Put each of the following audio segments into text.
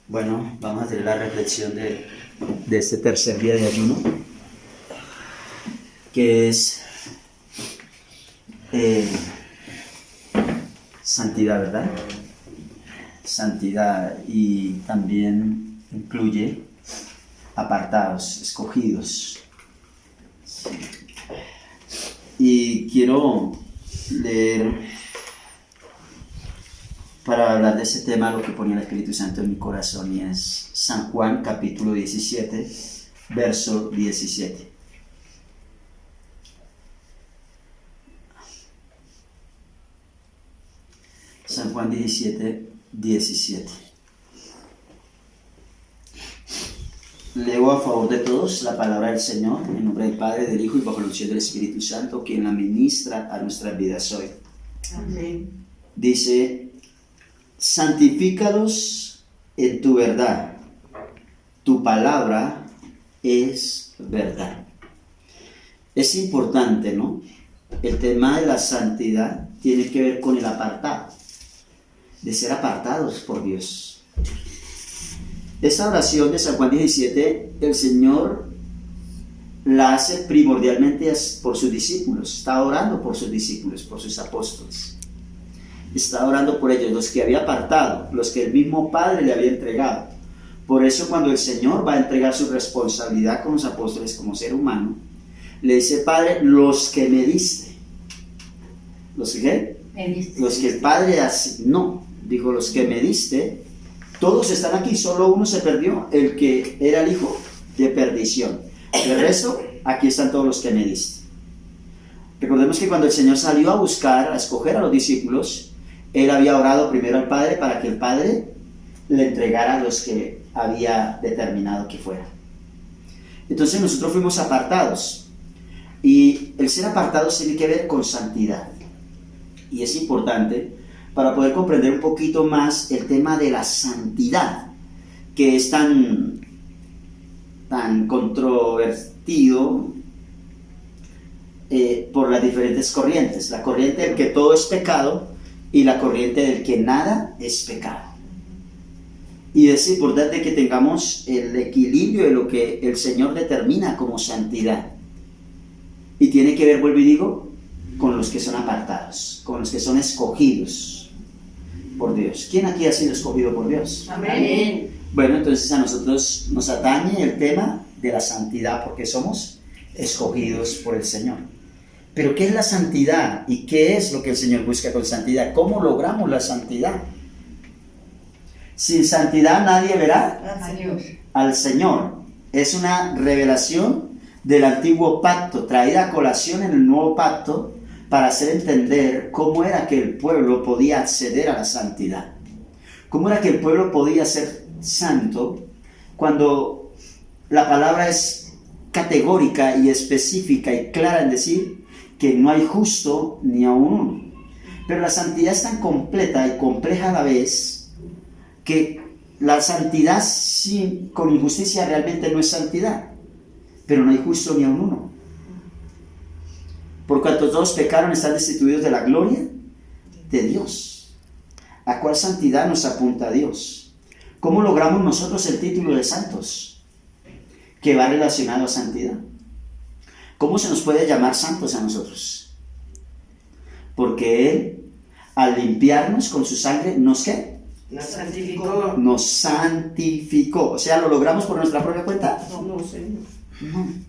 Bueno, vamos a tener la reflexión de este tercer día de ayuno, que es santidad, ¿verdad? Santidad, y también incluye apartados, escogidos. Y quiero leer, para hablar de ese tema, lo que ponía el Espíritu Santo en mi corazón, y es San Juan capítulo 17, verso 17. San Juan 17, 17. Leo a favor de todos la palabra del Señor, en nombre del Padre, del Hijo y bajo la unción del Espíritu Santo, quien la ministra a nuestras vidas hoy. Amén. Dice: santifícalos en tu verdad, tu palabra es verdad. Es importante, ¿no? El tema de la santidad tiene que ver con el apartado, de ser apartados por Dios. Esta oración de San Juan 17, el Señor la hace primordialmente por sus discípulos. Está orando por sus discípulos, por sus apóstoles. Está orando por ellos, los que había apartado, los que el mismo Padre le había entregado. Por eso, cuando el Señor va a entregar su responsabilidad con los apóstoles como ser humano, le dice: Padre, los que me diste. ¿Los que? Los que el Padre asignó. Dijo: los que me diste. Todos están aquí, solo uno se perdió, el que era el hijo de perdición. El resto, aquí están todos los que me diste. Recordemos que cuando el Señor salió a buscar, a escoger a los discípulos, Él había orado primero al Padre para que el Padre le entregara a los que había determinado que fueran. Entonces nosotros fuimos apartados, y el ser apartados tiene que ver con santidad. Y es importante para poder comprender un poquito más el tema de la santidad, que es tan controvertido por las diferentes corrientes. La corriente del que todo es pecado y la corriente del que nada es pecado. Y es importante que tengamos el equilibrio de lo que el Señor determina como santidad. Y tiene que ver, vuelvo y digo, con los que son apartados, con los que son escogidos por Dios. ¿Quién aquí ha sido escogido por Dios? Amén. Bueno, entonces a nosotros nos atañe el tema de la santidad, porque somos escogidos por el Señor. Pero ¿qué es la santidad? ¿Y qué es lo que el Señor busca con santidad? ¿Cómo logramos la santidad? Sin santidad nadie verá al Señor. Es una revelación del antiguo pacto, traída a colación en el nuevo pacto, para hacer entender cómo era que el pueblo podía acceder a la santidad. Cómo era que el pueblo podía ser santo, cuando la palabra es categórica y específica y clara en decir que no hay justo ni aun uno. Pero la santidad es tan completa y compleja a la vez, que la santidad con injusticia realmente no es santidad. Pero no hay justo ni aun uno. Por cuanto todos pecaron, están destituidos de la gloria de Dios. ¿A cuál santidad nos apunta Dios? ¿Cómo logramos nosotros el título de santos? Que va relacionado a santidad. ¿Cómo se nos puede llamar santos a nosotros? Porque Él, al limpiarnos con su sangre, ¿nos qué? Nos santificó. Nos santificó. O sea, ¿lo logramos por nuestra propia cuenta? No, Señor. No.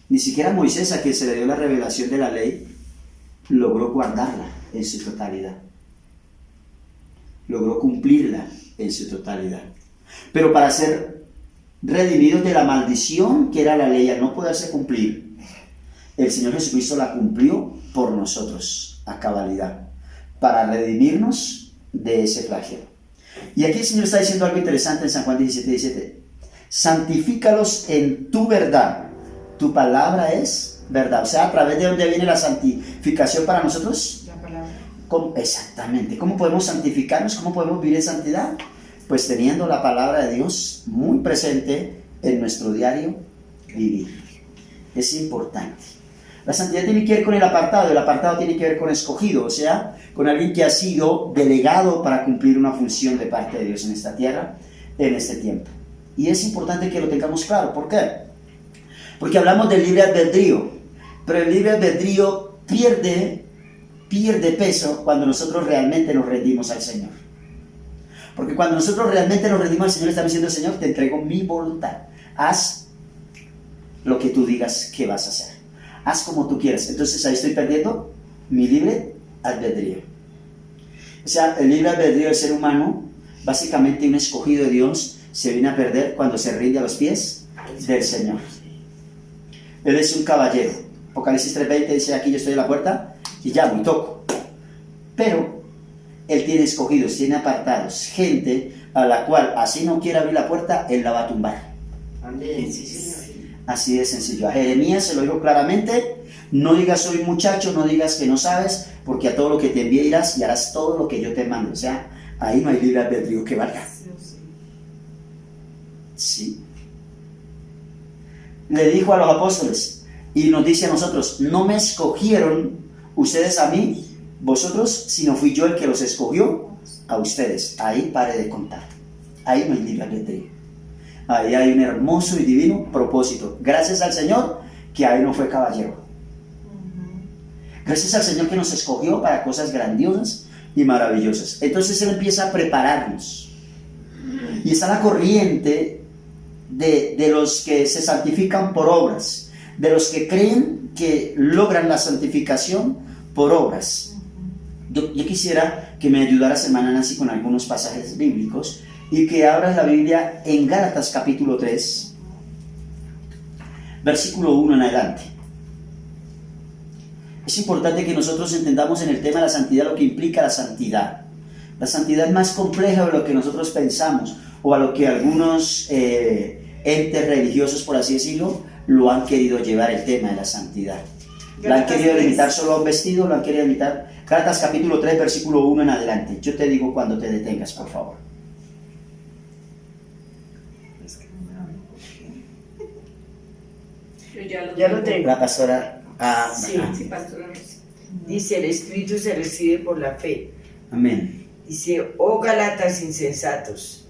Ni siquiera Moisés, a quien se le dio la revelación de la ley, logró guardarla en su totalidad. Logró cumplirla en su totalidad. Pero para ser redimidos de la maldición que era la ley al no poderse cumplir, el Señor Jesucristo la cumplió por nosotros a cabalidad, para redimirnos de ese flagelo. Y aquí el Señor está diciendo algo interesante en San Juan 17, 17. Santifícalos en tu verdad. Tu palabra es verdad. O sea, ¿a través de dónde viene la santificación para nosotros? La palabra. Exactamente. ¿Cómo podemos santificarnos? ¿Cómo podemos vivir en santidad? Pues teniendo la palabra de Dios muy presente en nuestro diario vivir. Es importante. La santidad tiene que ver con el apartado tiene que ver con escogido, o sea, con alguien que ha sido delegado para cumplir una función de parte de Dios en esta tierra, en este tiempo. Y es importante que lo tengamos claro. ¿Por qué? Porque hablamos del libre albedrío, pero el libre albedrío pierde peso cuando nosotros realmente nos rendimos al Señor. Porque cuando nosotros realmente nos rendimos al Señor, estamos diciendo: Señor, te entrego mi voluntad, haz lo que tú digas que vas a hacer, haz como tú quieras. Entonces ahí estoy perdiendo mi libre albedrío. O sea, el libre albedrío del ser humano, básicamente un escogido de Dios, se viene a perder cuando se rinde a los pies del Señor. Él es un caballero. Apocalipsis 3:20 dice: aquí yo estoy en la puerta y llamo y toco. Pero Él tiene escogidos, tiene apartados, gente a la cual, así no quiera abrir la puerta, Él la va a tumbar. Amén, sí, Señor. Así de sencillo. A Jeremías se lo dijo claramente: no digas soy muchacho, no digas que no sabes, porque a todo lo que te envíe irás y harás todo lo que yo te mando. O sea, ahí no hay libre albedrío que valga. Sí. Le dijo a los apóstoles y nos dice a nosotros: no me escogieron ustedes a mí, vosotros, sino fui yo el que los escogió a ustedes. Ahí pare de contar. Ahí no hay libre albedrío. Ahí hay un hermoso y divino propósito. Gracias al Señor que ahí no fue caballero. Gracias al Señor que nos escogió para cosas grandiosas y maravillosas. Entonces Él empieza a prepararnos. Y está la corriente de los que se santifican por obras, de los que creen que logran la santificación por obras. Yo quisiera que me ayudaras, hermana Nancy, con algunos pasajes bíblicos y que abras la Biblia en Gálatas capítulo 3, versículo 1 en adelante. Es importante que nosotros entendamos en el tema de la santidad lo que implica la santidad. La santidad es más compleja de lo que nosotros pensamos, o a lo que algunos entes religiosos, por así decirlo, lo han querido llevar, el tema de la santidad. Lo han querido limitar solo a un vestido, lo han querido limitar. Gálatas capítulo 3, versículo 1 en adelante. Yo te digo cuando te detengas, por favor. Ya lo tengo. La pastora... Sí, pastora. Dice: el Espíritu se recibe por la fe. Amén. Dice: oh Gálatas insensatos,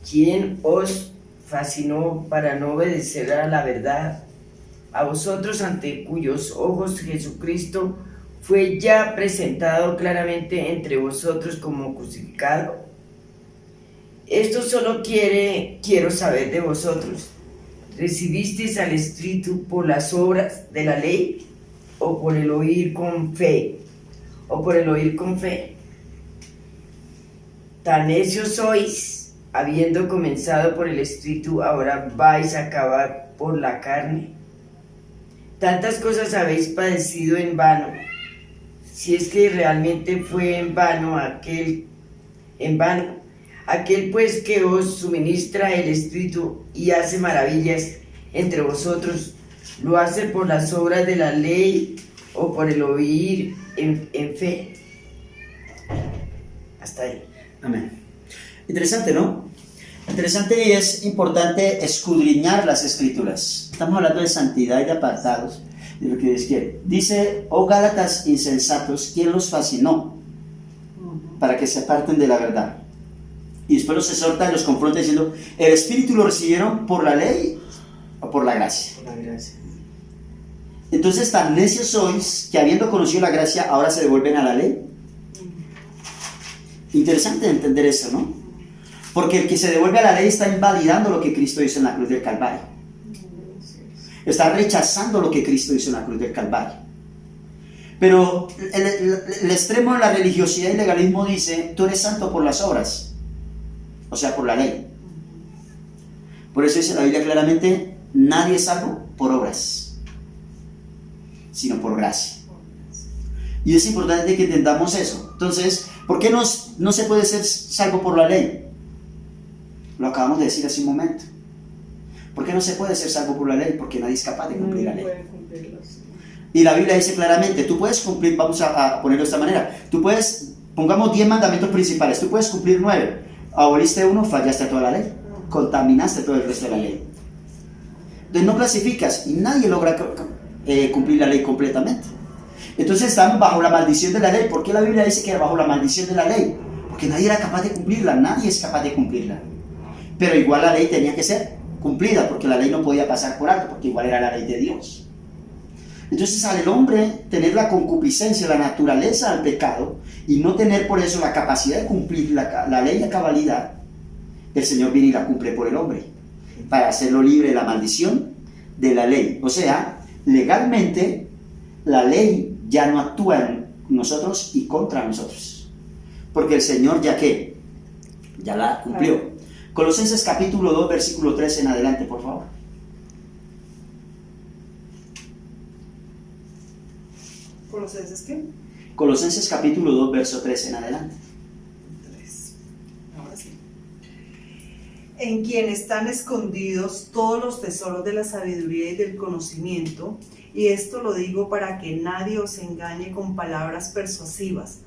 ¿quién os fascinó para no obedecer a la verdad? A vosotros, ante cuyos ojos Jesucristo fue ya presentado claramente entre vosotros como crucificado. Esto solo quiero saber de vosotros: ¿recibisteis al Espíritu por las obras de la ley o por el oír con fe? Tan necios sois, habiendo comenzado por el Espíritu, ahora vais a acabar por la carne. Tantas cosas habéis padecido en vano, si es que realmente fue en vano aquel pues que os suministra el Espíritu y hace maravillas entre vosotros, ¿lo hace por las obras de la ley o por el oír en fe? Hasta ahí. Amén. Interesante, ¿no? Interesante, y es importante escudriñar las Escrituras. Estamos hablando de santidad y de apartados, de lo que Dios quiere. Dice: oh Gálatas insensatos, ¿quién los fascinó para que se aparten de la verdad? Y después los exhorta y los confronta diciendo: ¿el Espíritu lo recibieron por la ley o por la gracia? Por la gracia. Entonces, tan necios sois que, habiendo conocido la gracia, ahora se devuelven a la ley. Interesante entender eso, ¿no? Porque el que se devuelve a la ley está invalidando lo que Cristo hizo en la cruz del Calvario. Está rechazando lo que Cristo hizo en la cruz del Calvario. Pero el extremo de la religiosidad y legalismo dice: tú eres santo por las obras, o sea, por la ley. Por eso dice la Biblia claramente: nadie es salvo por obras, sino por gracia. Y es importante que entendamos eso. Entonces, ¿por qué no se puede ser salvo por la ley? Lo acabamos de decir hace un momento. ¿Por qué no se puede ser salvo por la ley? Porque nadie es capaz de cumplir la ley. Y la Biblia dice claramente: tú puedes cumplir, vamos a ponerlo de esta manera, tú puedes, pongamos 10 mandamientos principales, tú puedes cumplir 9, aboliste uno, fallaste a toda la ley, contaminaste todo el resto de la ley. Entonces no clasificas y nadie logra cumplir la ley completamente. Entonces estamos bajo la maldición de la ley. ¿Por qué la Biblia dice que bajo la maldición de la ley? Porque nadie era capaz de cumplirla, nadie es capaz de cumplirla. Pero igual la ley tenía que ser cumplida, porque la ley no podía pasar por alto, porque igual era la ley de Dios. Entonces al hombre tener la concupiscencia, la naturaleza al pecado, y no tener por eso la capacidad de cumplir la ley a cabalidad, el Señor viene y la cumple por el hombre, para hacerlo libre de la maldición de la ley. O sea, legalmente la ley ya no actúa en nosotros y contra nosotros, porque el Señor ya la cumplió. Colosenses capítulo 2, versículo 13 en adelante, por favor. ¿Colosenses qué? Colosenses capítulo 2, verso 13 en adelante. 3. Ahora sí. En quien están escondidos todos los tesoros de la sabiduría y del conocimiento, y esto lo digo para que nadie os engañe con palabras persuasivas,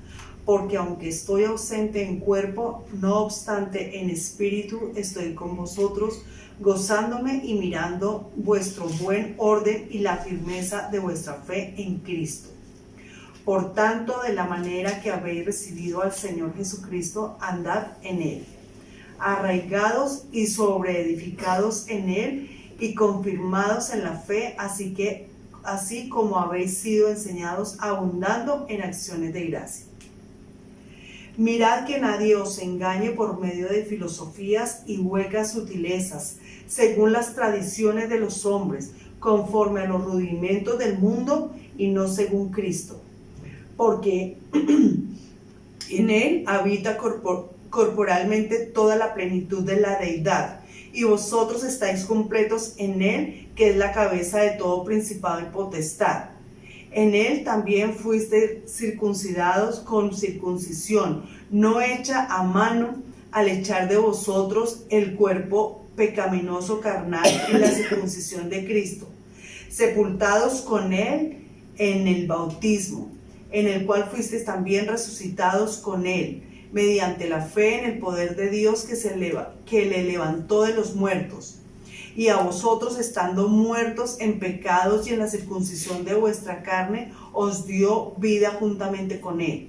porque aunque estoy ausente en cuerpo, no obstante en espíritu estoy con vosotros, gozándome y mirando vuestro buen orden y la firmeza de vuestra fe en Cristo. Por tanto, de la manera que habéis recibido al Señor Jesucristo, andad en Él, arraigados y sobreedificados en Él y confirmados en la fe, así como habéis sido enseñados, abundando en acciones de gracia. Mirad que nadie os engañe por medio de filosofías y huecas sutilezas, según las tradiciones de los hombres, conforme a los rudimentos del mundo y no según Cristo. Porque en Él habita corporalmente toda la plenitud de la deidad, y vosotros estáis completos en Él, que es la cabeza de todo principado y potestad. En Él también fuisteis circuncidados con circuncisión, no hecha a mano, al echar de vosotros el cuerpo pecaminoso carnal y la circuncisión de Cristo, sepultados con Él en el bautismo, en el cual fuisteis también resucitados con Él, mediante la fe en el poder de Dios que le levantó de los muertos. Y a vosotros, estando muertos en pecados y en la circuncisión de vuestra carne, os dio vida juntamente con Él,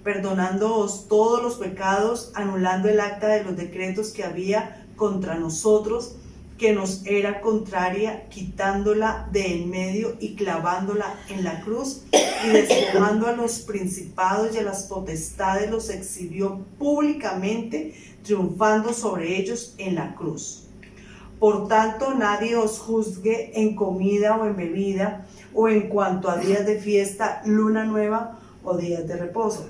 perdonándoos todos los pecados, anulando el acta de los decretos que había contra nosotros, que nos era contraria, quitándola de en medio y clavándola en la cruz, y despojando a los principados y a las potestades, los exhibió públicamente, triunfando sobre ellos en la cruz. Por tanto, nadie os juzgue en comida o en bebida, o en cuanto a días de fiesta, luna nueva o días de reposo,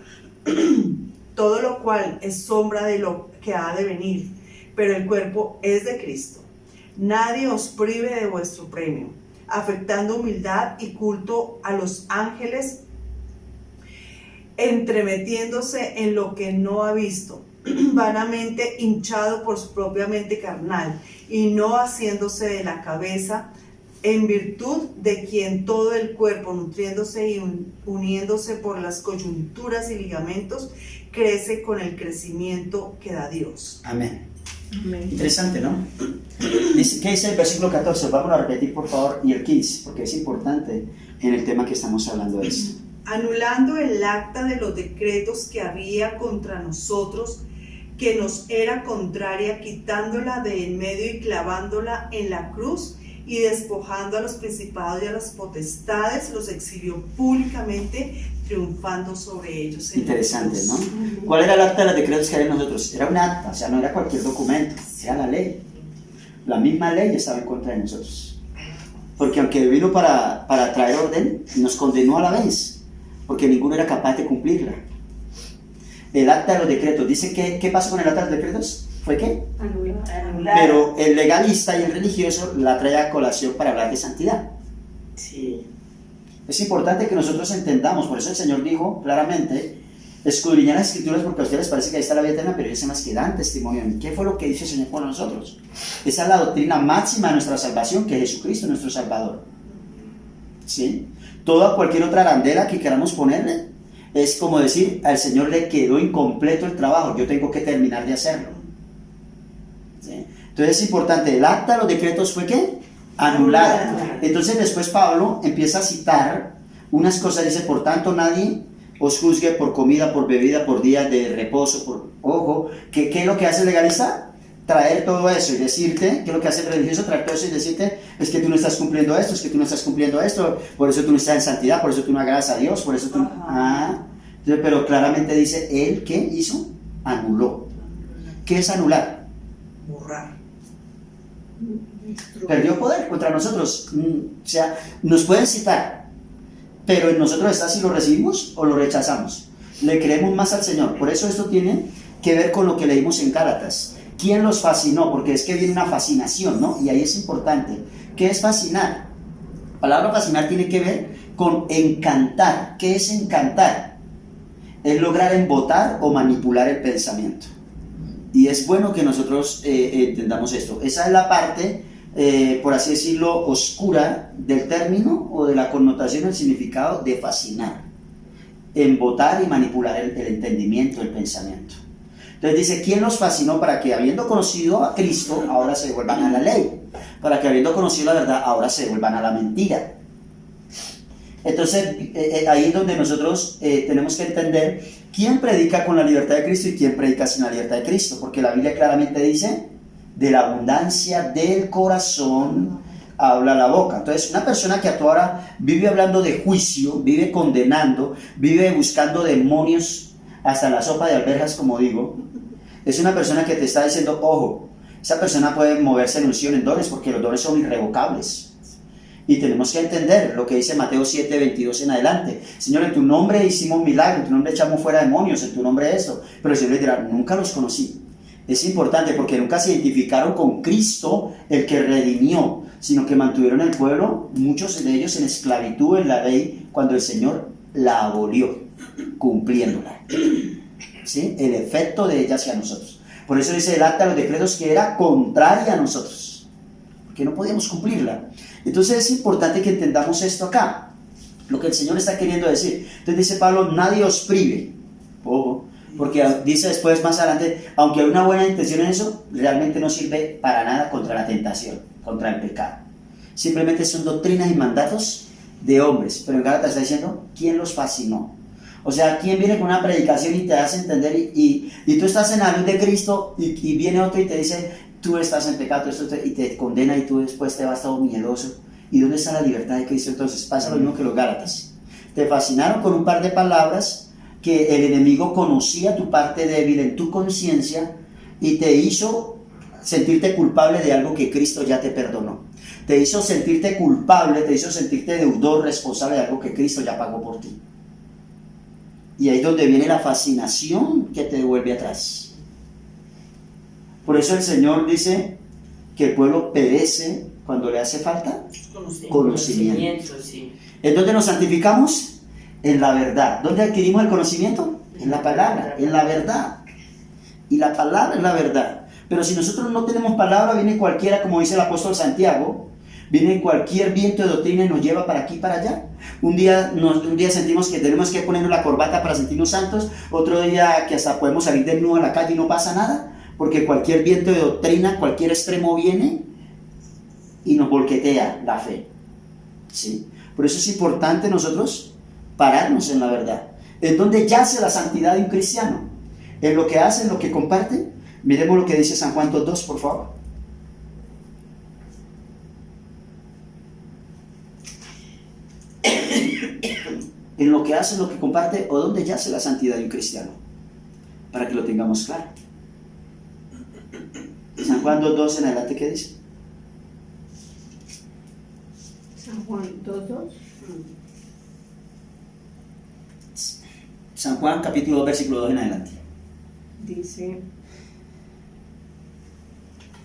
todo lo cual es sombra de lo que ha de venir, pero el cuerpo es de Cristo. Nadie os prive de vuestro premio, afectando humildad y culto a los ángeles, entremetiéndose en lo que no ha visto, vanamente hinchado por su propia mente carnal, y no haciéndose de la cabeza, en virtud de quien todo el cuerpo, nutriéndose y uniéndose por las coyunturas y ligamentos, crece con el crecimiento que da Dios. Amén. Amén. Interesante, ¿no? ¿Qué dice el versículo 14? Vamos a repetir, por favor, y el 15, porque es importante en el tema que estamos hablando de esto. Anulando el acta de los decretos que había contra nosotros, que nos era contraria, quitándola de en medio y clavándola en la cruz, y despojando a los principados y a las potestades, los exhibió públicamente, triunfando sobre ellos. Interesante, ¿no? ¿Cuál era el acta de los decretos que había en nosotros? Era un acta, o sea, no era cualquier documento, era la ley. La misma ley estaba en contra de nosotros. Porque aunque vino para traer orden, nos condenó a la vez, porque ninguno era capaz de cumplirla. El acta de los decretos, dice que, ¿qué pasó con el acta de los decretos? ¿Fue qué? Anular. Pero el legalista y el religioso la trae a colación para hablar de santidad. Sí. Es importante que nosotros entendamos, por eso el Señor dijo claramente, escudriñad las Escrituras porque a ustedes parece que ahí está la vida eterna, pero ellos son las que dan testimonio. ¿Qué fue lo que dice el Señor por nosotros? Esa es la doctrina máxima de nuestra salvación, que es Jesucristo, nuestro Salvador. ¿Sí? Toda cualquier otra arandela que queramos ponerle, es como decir, al Señor le quedó incompleto el trabajo, yo tengo que terminar de hacerlo. ¿Sí? Entonces es importante, el acta de los decretos fue ¿qué? anulada. Entonces después Pablo empieza a citar unas cosas, dice, por tanto nadie os juzgue por comida, por bebida, por días de reposo, por ojo, ¿qué es lo que hace el legalista? Traer todo eso y decirte, ¿qué es lo que hace el religioso? Traer todo eso y decirte, es que tú no estás cumpliendo esto, es que tú no estás cumpliendo esto, por eso tú no estás en santidad, por eso tú no agradas a Dios, por eso tú... Entonces, pero claramente dice, él, ¿qué hizo? Anuló. ¿Qué es anular? Borrar. Perdió poder contra nosotros. O sea, nos pueden citar, pero en nosotros está si lo recibimos o lo rechazamos. Le creemos más al Señor. Por eso esto tiene que ver con lo que leímos en Gálatas. ¿Quién los fascinó? Porque es que viene una fascinación, ¿no? Y ahí es importante. ¿Qué es fascinar? La palabra fascinar tiene que ver con encantar. ¿Qué es encantar? Es lograr embotar o manipular el pensamiento. Y es bueno que nosotros entendamos esto. Esa es la parte, por así decirlo, oscura del término o de la connotación, el significado de fascinar. Embotar y manipular el entendimiento, el pensamiento. Entonces dice, ¿quién los fascinó para que habiendo conocido a Cristo, ahora se vuelvan a la ley? Para que habiendo conocido la verdad, ahora se vuelvan a la mentira. Entonces, ahí es donde nosotros tenemos que entender quién predica con la libertad de Cristo y quién predica sin la libertad de Cristo, porque la Biblia claramente dice, de la abundancia del corazón habla la boca. Entonces, una persona que a toda hora vive hablando de juicio, vive condenando, vive buscando demonios hasta la sopa de alberjas, como digo, es una persona que te está diciendo, ojo, esa persona puede moverse en unción, en dones, porque los dones son irrevocables. Y tenemos que entender lo que dice Mateo 7, 22 en adelante. Señor, en tu nombre hicimos milagros, en tu nombre echamos fuera demonios, en tu nombre esto. Pero el Señor les dirá, nunca los conocí. Es importante porque nunca se identificaron con Cristo, el que redimió, sino que mantuvieron el pueblo, muchos de ellos en esclavitud en la ley, cuando el Señor la abolió, cumpliéndola. ¿Sí? El efecto de ella hacia nosotros. Por eso dice el acta de los decretos que era contraria a nosotros, porque no podíamos cumplirla. Entonces es importante que entendamos esto acá, lo que el Señor está queriendo decir. Entonces dice Pablo, nadie os prive, ojo, porque dice después más adelante, aunque hay una buena intención en eso, realmente no sirve para nada contra la tentación, contra el pecado. Simplemente son doctrinas y mandatos de hombres, pero en Gálatas está diciendo, ¿quién los fascinó? O sea, ¿quién viene con una predicación y te hace entender y tú estás en la luz de Cristo y viene otro y te dice, tú estás en pecado y te condena y tú después te vas todo miedoso? ¿Y dónde está la libertad de Cristo? Entonces pasa lo mismo que los Gálatas. Te fascinaron con un par de palabras que el enemigo conocía tu parte débil en tu conciencia y te hizo sentirte culpable de algo que Cristo ya te perdonó. Te hizo sentirte culpable, te hizo sentirte deudor, responsable de algo que Cristo ya pagó por ti. Y ahí es donde viene la fascinación que te devuelve atrás. Por eso el Señor dice que el pueblo perece cuando le hace falta conocimiento. Sí. ¿En dónde nos santificamos? En la verdad. ¿Dónde adquirimos el conocimiento? En la palabra, en la verdad. Y la palabra es la verdad. Pero si nosotros no tenemos palabra, viene cualquiera, como dice el apóstol Santiago, viene cualquier viento de doctrina y nos lleva para aquí y para allá. Un día sentimos que tenemos que ponernos la corbata para sentirnos santos, otro día que hasta podemos salir desnudo a la calle y no pasa nada, porque cualquier viento de doctrina, cualquier extremo viene y nos volquetea la fe. ¿Sí? Por eso es importante nosotros pararnos en la verdad. ¿En dónde yace la santidad de un cristiano? En lo que hace, en lo que comparte. Miremos lo que dice San Juan 2, por favor. En lo que hace, en lo que comparte, o dónde yace la santidad de un cristiano, para que lo tengamos claro. San Juan 2 en adelante, ¿qué dice? San Juan 2:2. San Juan capítulo 2, versículo 2 en adelante.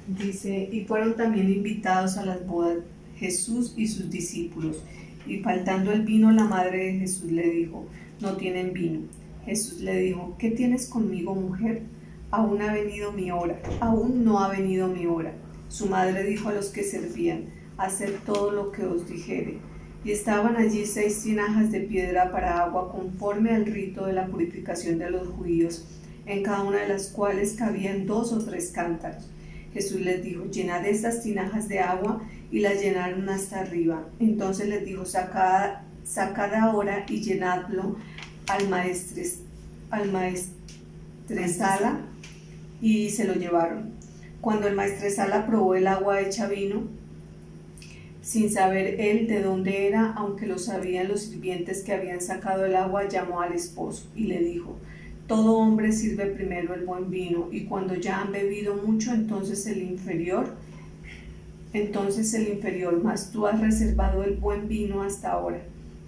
Dice, y fueron también invitados a las bodas Jesús y sus discípulos. Y faltando el vino, la madre de Jesús le dijo, no tienen vino. Jesús le dijo, ¿qué tienes conmigo, mujer? Aún no ha venido mi hora. Su madre dijo a los que servían, haced todo lo que os dijere. Y estaban allí 6 tinajas de piedra para agua conforme al rito de la purificación de los judíos, en cada una de las cuales cabían 2 o 3 cántaros. Jesús les dijo: llenad estas tinajas de agua, y las llenaron hasta arriba. Entonces les dijo: sacad ahora y llenadlo al maestresala, y se lo llevaron. Cuando el maestresala probó el agua hecha vino, sin saber él de dónde era, aunque lo sabían los sirvientes que habían sacado el agua, llamó al esposo y le dijo: todo hombre sirve primero el buen vino, y cuando ya han bebido mucho, entonces el inferior, mas tú has reservado el buen vino hasta ahora.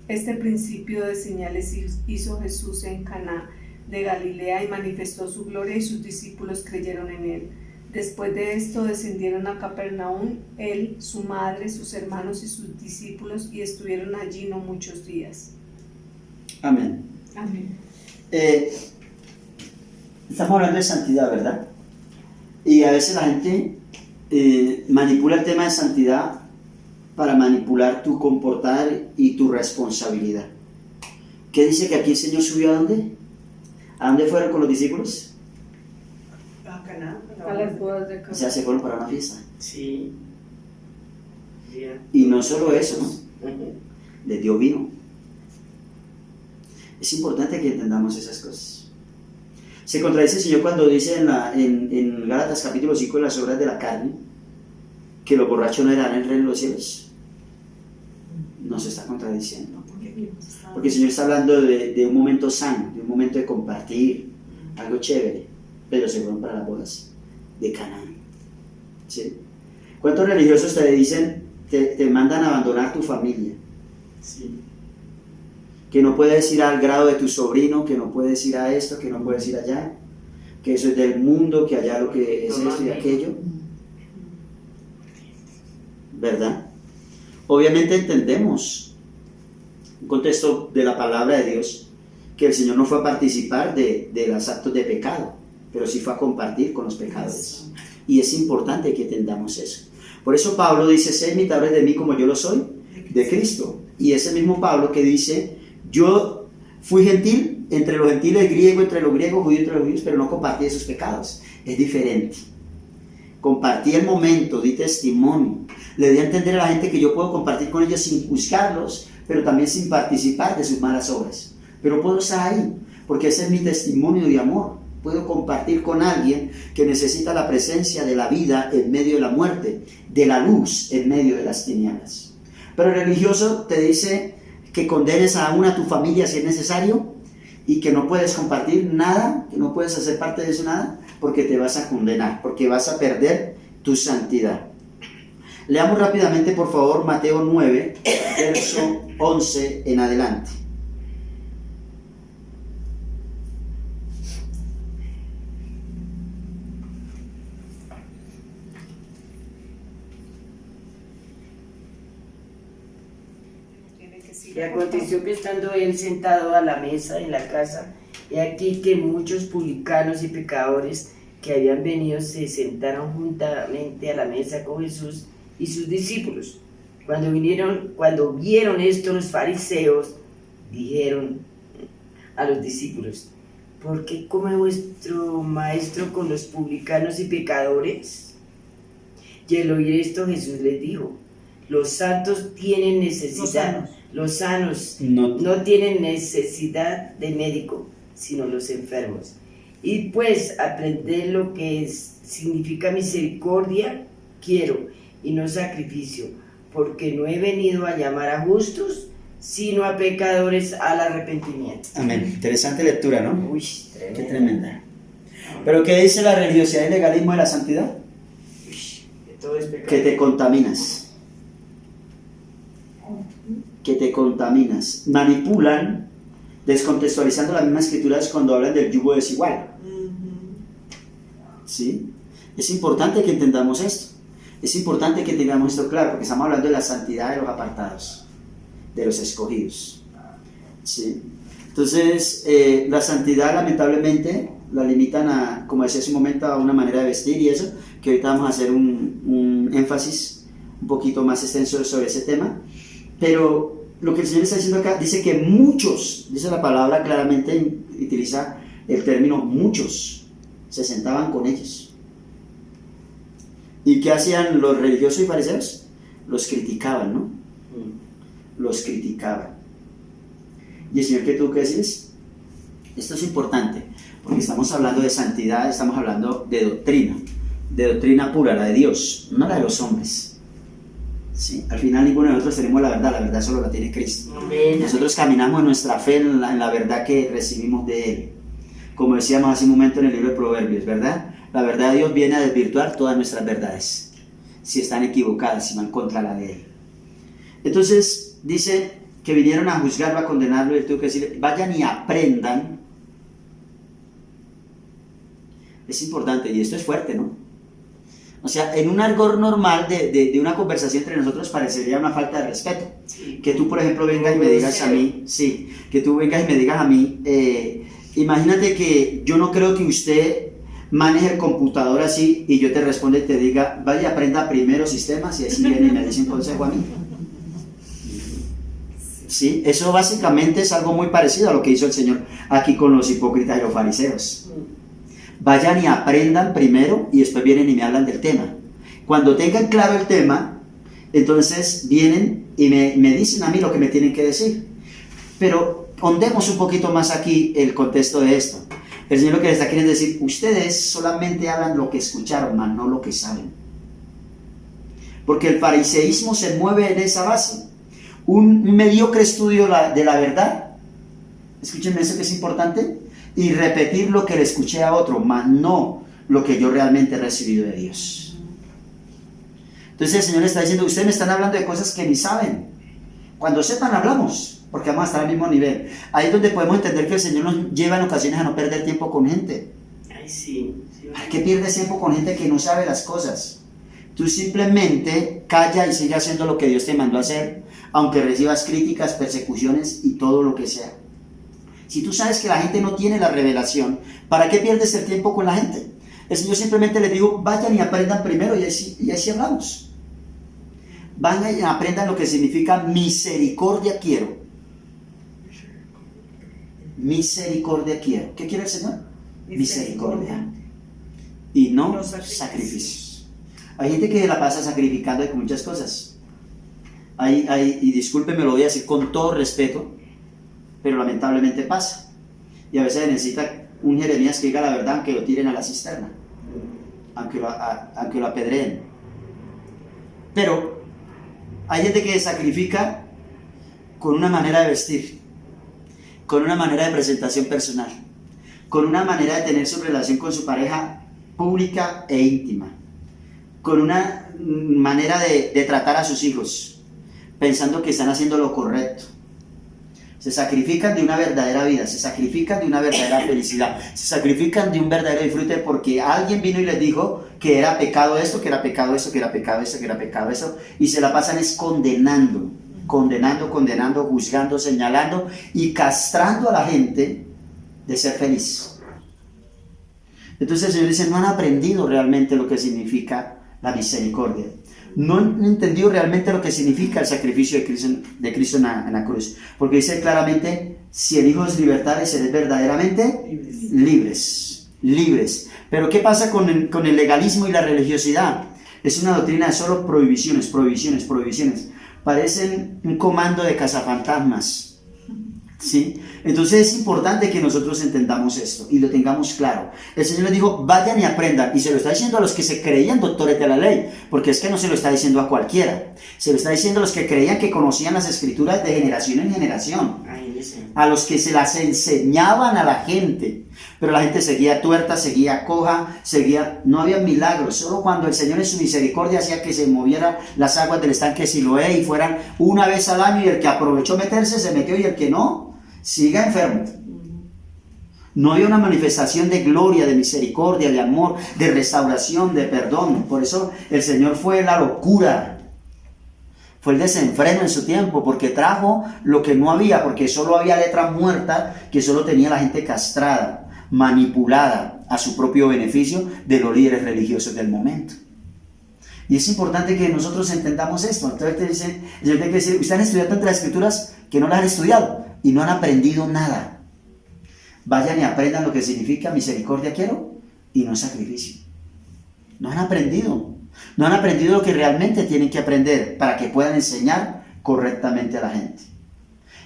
Este principio de señales hizo Jesús en Caná de Galilea, y manifestó su gloria, y sus discípulos creyeron en él. Después de esto descendieron a Capernaum, él, su madre, sus hermanos y sus discípulos, y estuvieron allí no muchos días. Amén. Amén. Estamos hablando de santidad, ¿verdad? Y a veces la gente manipula el tema de santidad para manipular tu comportar y tu responsabilidad. ¿Qué dice que aquí el Señor subió a dónde? ¿A dónde fueron con los discípulos? A Caná. A las bodas de Caná. O sea, se fueron para una fiesta. Sí. Yeah. Y no solo eso, ¿no? Les dio vino. Es importante que entendamos esas cosas. Se contradice el Señor cuando dice en Gálatas capítulo 5, en las obras de la carne, que los borrachos no eran el reino de los cielos. No se está contradiciendo. Porque el Señor está hablando de un momento sano, de un momento de compartir, algo chévere, pero se fueron para las bodas de Canaán. ¿Sí? ¿Cuántos religiosos te dicen, te mandan a abandonar tu familia? Sí. Que no puedes ir al grado de tu sobrino, que no puedes ir a esto, que no puedes ir allá, que eso es del mundo, que allá lo que es esto y aquello. ¿Verdad? Obviamente entendemos, un contexto de la palabra de Dios, que el Señor no fue a participar de los actos de pecado, pero sí fue a compartir con los pecadores. Y es importante que entendamos eso. Por eso Pablo dice: sed imitadores de mí como yo lo soy de Cristo. Y ese mismo Pablo que dice: yo fui gentil entre los gentiles, griego entre los griegos, judío entre los judíos, pero no compartí esos pecados. Es diferente. Compartí el momento, di testimonio, le di a entender a la gente que yo puedo compartir con ellos sin juzgarlos, pero también sin participar de sus malas obras. Pero puedo estar ahí, porque ese es mi testimonio de amor. Puedo compartir con alguien que necesita la presencia de la vida en medio de la muerte, de la luz en medio de las tinieblas. Pero el religioso te dice que condenes aún a tu familia si es necesario, y que no puedes compartir nada, que no puedes hacer parte de eso nada, porque te vas a condenar, porque vas a perder tu santidad. Leamos rápidamente, por favor, Mateo 9, verso 11 en adelante. Y aconteció que estando él sentado a la mesa en la casa, he aquí que muchos publicanos y pecadores que habían venido se sentaron juntamente a la mesa con Jesús y sus discípulos. Cuando vieron esto, los fariseos dijeron a los discípulos: ¿por qué come vuestro maestro con los publicanos y pecadores? Y al oír esto, Jesús les dijo: los santos tienen necesidad, los sanos no tienen necesidad de médico, sino los enfermos. Y pues aprended lo que significa misericordia quiero, y no sacrificio, porque no he venido a llamar a justos, sino a pecadores al arrepentimiento. Amén. Interesante lectura, ¿no? Uy, tremenda. Qué tremenda. ¿Pero qué dice la religiosidad y el legalismo de la santidad? Uy, que todo es pecado. Que te contaminas. Que te contaminas. Manipulan, descontextualizando las mismas escrituras cuando hablan del yugo desigual. ¿Sí? Es importante que entendamos esto. Es importante que tengamos esto claro, porque estamos hablando de la santidad de los apartados, de los escogidos. ¿Sí? Entonces, la santidad lamentablemente la limitan a, como decía hace un momento, a una manera de vestir y eso, que ahorita vamos a hacer un énfasis un poquito más extenso sobre ese tema. Pero lo que el Señor está diciendo acá, dice que muchos, dice la palabra claramente, utiliza el término muchos, se sentaban con ellos. ¿Y qué hacían los religiosos y fariseos? Los criticaban, ¿no? Los criticaban. ¿Y el Señor qué tuvo que decir? Esto es importante, porque estamos hablando de santidad, estamos hablando de doctrina pura, la de Dios, no la de los hombres. ¿Sí? Al final ninguno de nosotros tenemos la verdad solo la tiene Cristo. Amén. Nosotros caminamos en nuestra fe, en la verdad que recibimos de Él. Como decíamos hace un momento en el libro de Proverbios, ¿verdad? La verdad de Dios viene a desvirtuar todas nuestras verdades, si están equivocadas, si van contra la de Él. Entonces, dice que vinieron a juzgarlo, a condenarlo, y él tuvo que decirle, vayan y aprendan. Es importante, y esto es fuerte, ¿no? O sea, en un argot normal de una conversación entre nosotros parecería una falta de respeto. Que tú, por ejemplo, vengas y me digas a mí, que tú vengas y me digas a mí, imagínate que yo no creo que usted maneje el computador así, y yo te responda y te diga, vaya y aprenda primero sistemas, y así viene y me dice un consejo a mí. ¿Sí? Eso básicamente es algo muy parecido a lo que hizo el Señor aquí con los hipócritas y los fariseos. Vayan y aprendan primero y después vienen y me hablan del tema. Cuando tengan claro el tema, entonces vienen y me dicen a mí lo que me tienen que decir. Pero hondemos un poquito más aquí el contexto de esto. El Señor lo que les está queriendo decir, ustedes solamente hablan lo que escucharon, mas no lo que saben. Porque el fariseísmo se mueve en esa base. Un mediocre estudio de la verdad, escúchenme eso que es importante, y repetir lo que le escuché a otro, mas no lo que yo realmente he recibido de Dios. Entonces el Señor está diciendo, ustedes me están hablando de cosas que ni saben. Cuando sepan hablamos, porque vamos a estar al mismo nivel. Ahí es donde podemos entender que el Señor nos lleva en ocasiones a no perder tiempo con gente. Ay, sí. ¿Para qué pierdes tiempo con gente que no sabe las cosas? Tú simplemente calla y sigue haciendo lo que Dios te mandó a hacer, aunque recibas críticas, persecuciones y todo lo que sea. Si tú sabes que la gente no tiene la revelación, ¿para qué pierdes el tiempo con la gente? El Señor simplemente les dijo, vayan y aprendan primero y así hablamos. Vayan y aprendan lo que significa misericordia quiero. Misericordia quiero. ¿Qué quiere el Señor? Misericordia. Y no sacrificios. Hay gente que la pasa sacrificando con muchas cosas. Y discúlpenme, lo voy a decir con todo respeto, pero lamentablemente pasa. Y a veces necesita un Jeremías que diga la verdad, aunque lo tiren a la cisterna, aunque lo apedreen. Pero hay gente que sacrifica con una manera de vestir, con una manera de presentación personal, con una manera de tener su relación con su pareja pública e íntima, con una manera de tratar a sus hijos, pensando que están haciendo lo correcto. Se sacrifican de una verdadera vida, se sacrifican de una verdadera felicidad, se sacrifican de un verdadero disfrute porque alguien vino y les dijo que era pecado esto, que era pecado eso, que era pecado eso, que era pecado eso, y se la pasan es condenando, juzgando, señalando y castrando a la gente de ser feliz. Entonces el Señor dice, no han aprendido realmente lo que significa la misericordia. No han entendido realmente lo que significa el sacrificio de Cristo en la cruz. Porque dice claramente, si el Hijo os libertare, seréis verdaderamente libres. Pero ¿qué pasa con el legalismo y la religiosidad? Es una doctrina de solo prohibiciones. Parecen un comando de cazafantasmas. ¿Sí? Entonces es importante que nosotros entendamos esto y lo tengamos claro. El Señor les dijo, vayan y aprendan, y se lo está diciendo a los que se creían doctores de la ley, porque es que no se lo está diciendo a cualquiera, se lo está diciendo a los que creían que conocían las escrituras de generación en generación, a los que se las enseñaban a la gente, pero la gente seguía tuerta, seguía coja, no había milagros. Solo cuando el Señor en su misericordia hacía que se movieran las aguas del estanque Siloé y fueran una vez al año, y el que aprovechó meterse se metió y el que no siga enfermo. No había una manifestación de gloria, de misericordia, de amor, de restauración, de perdón. Por eso el Señor fue la locura, fue el desenfreno en su tiempo, porque trajo lo que no había, porque solo había letra muerta, que solo tenía la gente castrada, manipulada a su propio beneficio de los líderes religiosos del momento. Y es importante que nosotros entendamos esto. Entonces el Señor tiene que decir, ustedes han estudiado tantas escrituras que no las han estudiado y no han aprendido nada. Vayan y aprendan lo que significa misericordia quiero y no sacrificio. No han aprendido. No han aprendido lo que realmente tienen que aprender para que puedan enseñar correctamente a la gente.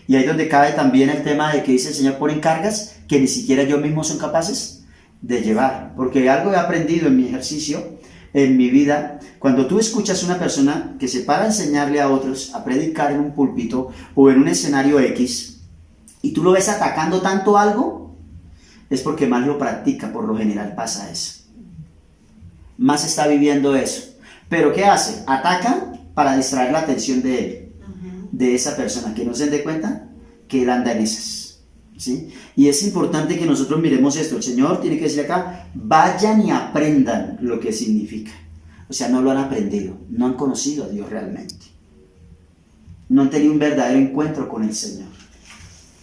Y ahí es donde cae también el tema de que dice el Señor, ponen cargas que ni siquiera yo mismo son capaces de llevar. Porque algo he aprendido en mi ejercicio, en mi vida, cuando tú escuchas a una persona que se para a enseñarle a otros, a predicar en un púlpito o en un escenario X, y tú lo ves atacando tanto algo, es porque más lo practica, por lo general pasa eso. Más está viviendo eso. Pero ¿qué hace? Ataca para distraer la atención de él, de esa persona, que no se dé cuenta que él anda en esas, ¿sí? Y es importante que nosotros miremos esto. El Señor tiene que decir acá, vayan y aprendan lo que significa. O sea, no lo han aprendido, no han conocido a Dios realmente, no han tenido un verdadero encuentro con el Señor,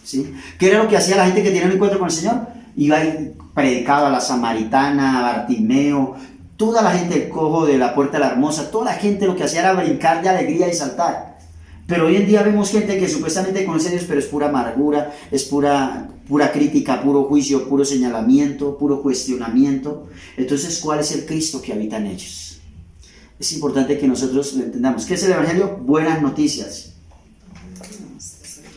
¿sí? ¿Qué era lo que hacía la gente que tenía un encuentro con el Señor? Iba y predicaba a la samaritana, a Bartimeo, toda la gente, el cojo de la puerta de la hermosa, toda la gente lo que hacía era brincar de alegría y saltar. Pero hoy en día vemos gente que supuestamente conoce a Dios, pero es pura amargura, es pura crítica, puro juicio, puro señalamiento, puro cuestionamiento. Entonces, ¿cuál es el Cristo que habita en ellos? Es importante que nosotros lo entendamos. ¿Qué es el Evangelio? Buenas noticias.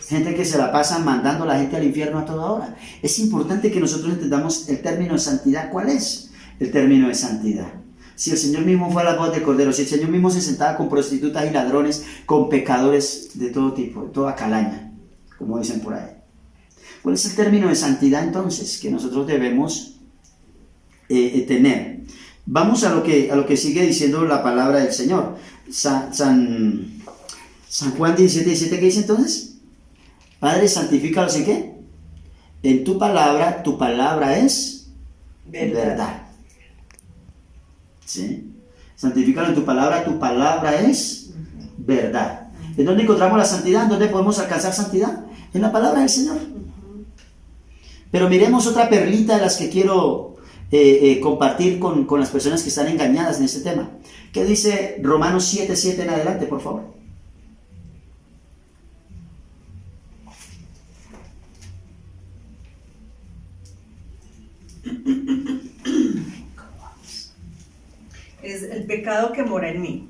Gente que se la pasa mandando a la gente al infierno a toda hora. Es importante que nosotros entendamos el término de santidad. ¿Cuál es el término de santidad? Si el Señor mismo fue a la voz del Cordero, si el Señor mismo se sentaba con prostitutas y ladrones, con pecadores de todo tipo, de toda calaña, como dicen por ahí. ¿Cuál es el término de santidad entonces que nosotros debemos tener? Vamos a lo que sigue diciendo la palabra del Señor. San Juan 17:17, ¿qué dice entonces? Padre, santifícalos ¿en qué? En tu palabra es verdad. ¿Sí? Santifícalo en tu palabra es verdad. ¿En dónde encontramos la santidad? ¿En dónde podemos alcanzar santidad? En la palabra del Señor. Pero miremos otra perlita de las que quiero compartir con las personas que están engañadas en este tema. ¿Qué dice Romanos 7:7 en adelante, por favor? Es el pecado que mora en mí.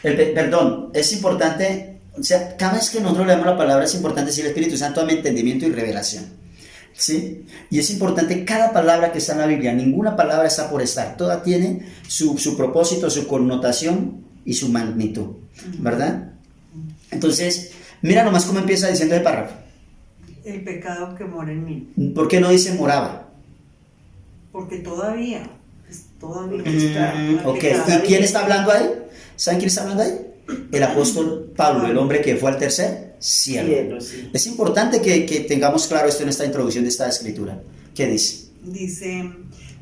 Perdón, es importante, o sea, cada vez que nosotros leemos la palabra es importante decir el Espíritu Santo dame entendimiento y revelación, ¿sí? Y es importante cada palabra que está en la Biblia, ninguna palabra está por estar, toda tiene su propósito, su connotación y su magnitud, ¿verdad? Entonces, mira nomás cómo empieza diciendo el párrafo. El pecado que mora en mí. ¿Por qué no dice moraba? Porque todavía está. Ok, ¿y quién está hablando ahí? ¿Saben quién está hablando ahí? El apóstol Pablo, el hombre que fue al tercer cielo. Sí. Es importante que tengamos claro esto en esta introducción de esta escritura. ¿Qué dice? Dice,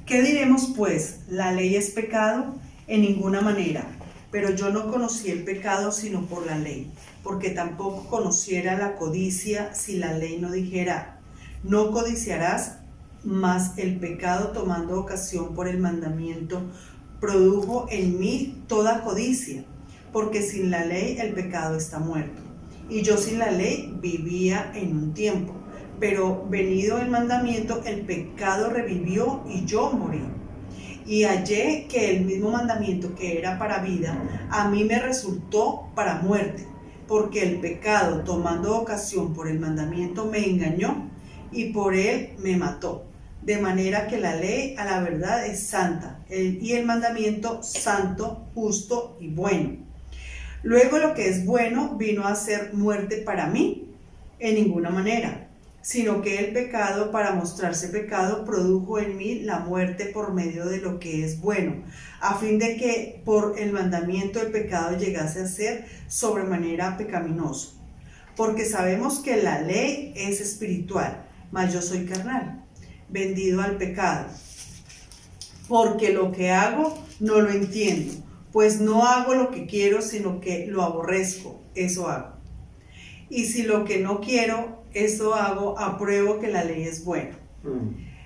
¿qué diremos pues? ¿La ley es pecado? En ninguna manera. Pero yo no conocí el pecado sino por la ley, porque tampoco conociera la codicia si la ley no dijera, no codiciarás. Mas el pecado, tomando ocasión por el mandamiento, produjo en mí toda codicia, porque sin la ley el pecado está muerto. Y yo sin la ley vivía en un tiempo, pero venido el mandamiento, el pecado revivió y yo morí. Y hallé que el mismo mandamiento que era para vida, a mí me resultó para muerte, porque el pecado, tomando ocasión por el mandamiento, me engañó y por él me mató. De manera que la ley a la verdad es santa, y el mandamiento santo, justo y bueno. Luego lo que es bueno vino a ser muerte para mí, en ninguna manera, sino que el pecado, para mostrarse pecado, produjo en mí la muerte por medio de lo que es bueno, a fin de que por el mandamiento el pecado llegase a ser sobremanera pecaminoso. Porque sabemos que la ley es espiritual, mas yo soy carnal, vendido al pecado, porque lo que hago no lo entiendo, pues no hago lo que quiero, sino que lo aborrezco, eso hago. Y si lo que no quiero, eso hago, apruebo que la ley es buena.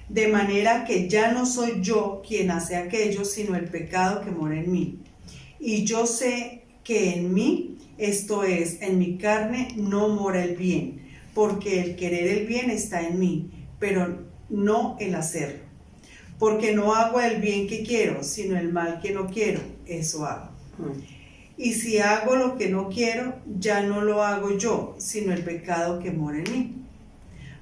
De manera que ya no soy yo quien hace aquello, sino el pecado que mora en mí. Y yo sé que en mí, esto es, en mi carne, no mora el bien, porque el querer el bien está en mí, pero no el hacerlo. Porque no hago el bien que quiero, sino el mal que no quiero, eso hago. Y si hago lo que no quiero, ya no lo hago yo, sino el pecado que mora en mí.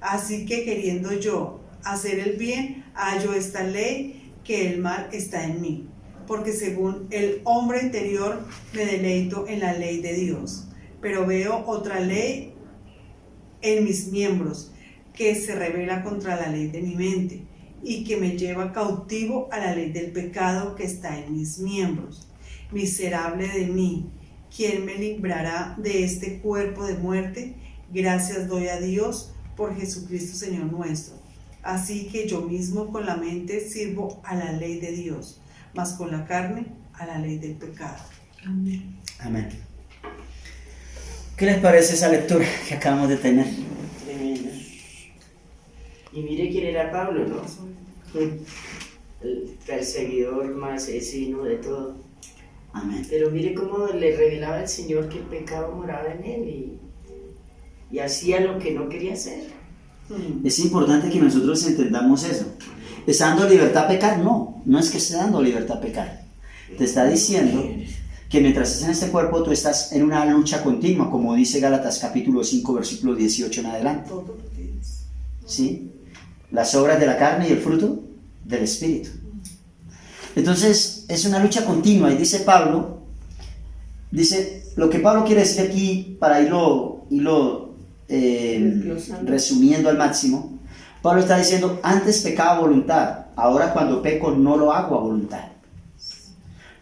Así que queriendo yo hacer el bien, hallo esta ley, que el mal está en mí. Porque según el hombre interior me deleito en la ley de Dios, pero veo otra ley en mis miembros, que se rebela contra la ley de mi mente, y que me lleva cautivo a la ley del pecado que está en mis miembros. Miserable de mí, ¿quién me librará de este cuerpo de muerte? Gracias doy a Dios por Jesucristo Señor nuestro. Así que yo mismo con la mente sirvo a la ley de Dios, mas con la carne a la ley del pecado. Amén. Amén. ¿Qué les parece esa lectura que acabamos de tener? Tremenda. Y mire quién era Pablo, ¿no? El perseguidor más asesino de todo. Amén. Pero mire cómo le revelaba el Señor que el pecado moraba en él y hacía lo que no quería hacer. Es importante que nosotros entendamos eso. ¿Está dando libertad a pecar? No, no es que esté dando libertad a pecar. Te está diciendo que mientras estás en este cuerpo, tú estás en una lucha continua, como dice Gálatas capítulo 5, versículo 18 en adelante. ¿Sí? Las obras de la carne y el fruto del Espíritu. Entonces, es una lucha continua. Y dice Pablo, lo que Pablo quiere decir aquí, para irlo resumiendo al máximo, Pablo está diciendo, antes pecaba a voluntad, ahora cuando peco no lo hago a voluntad.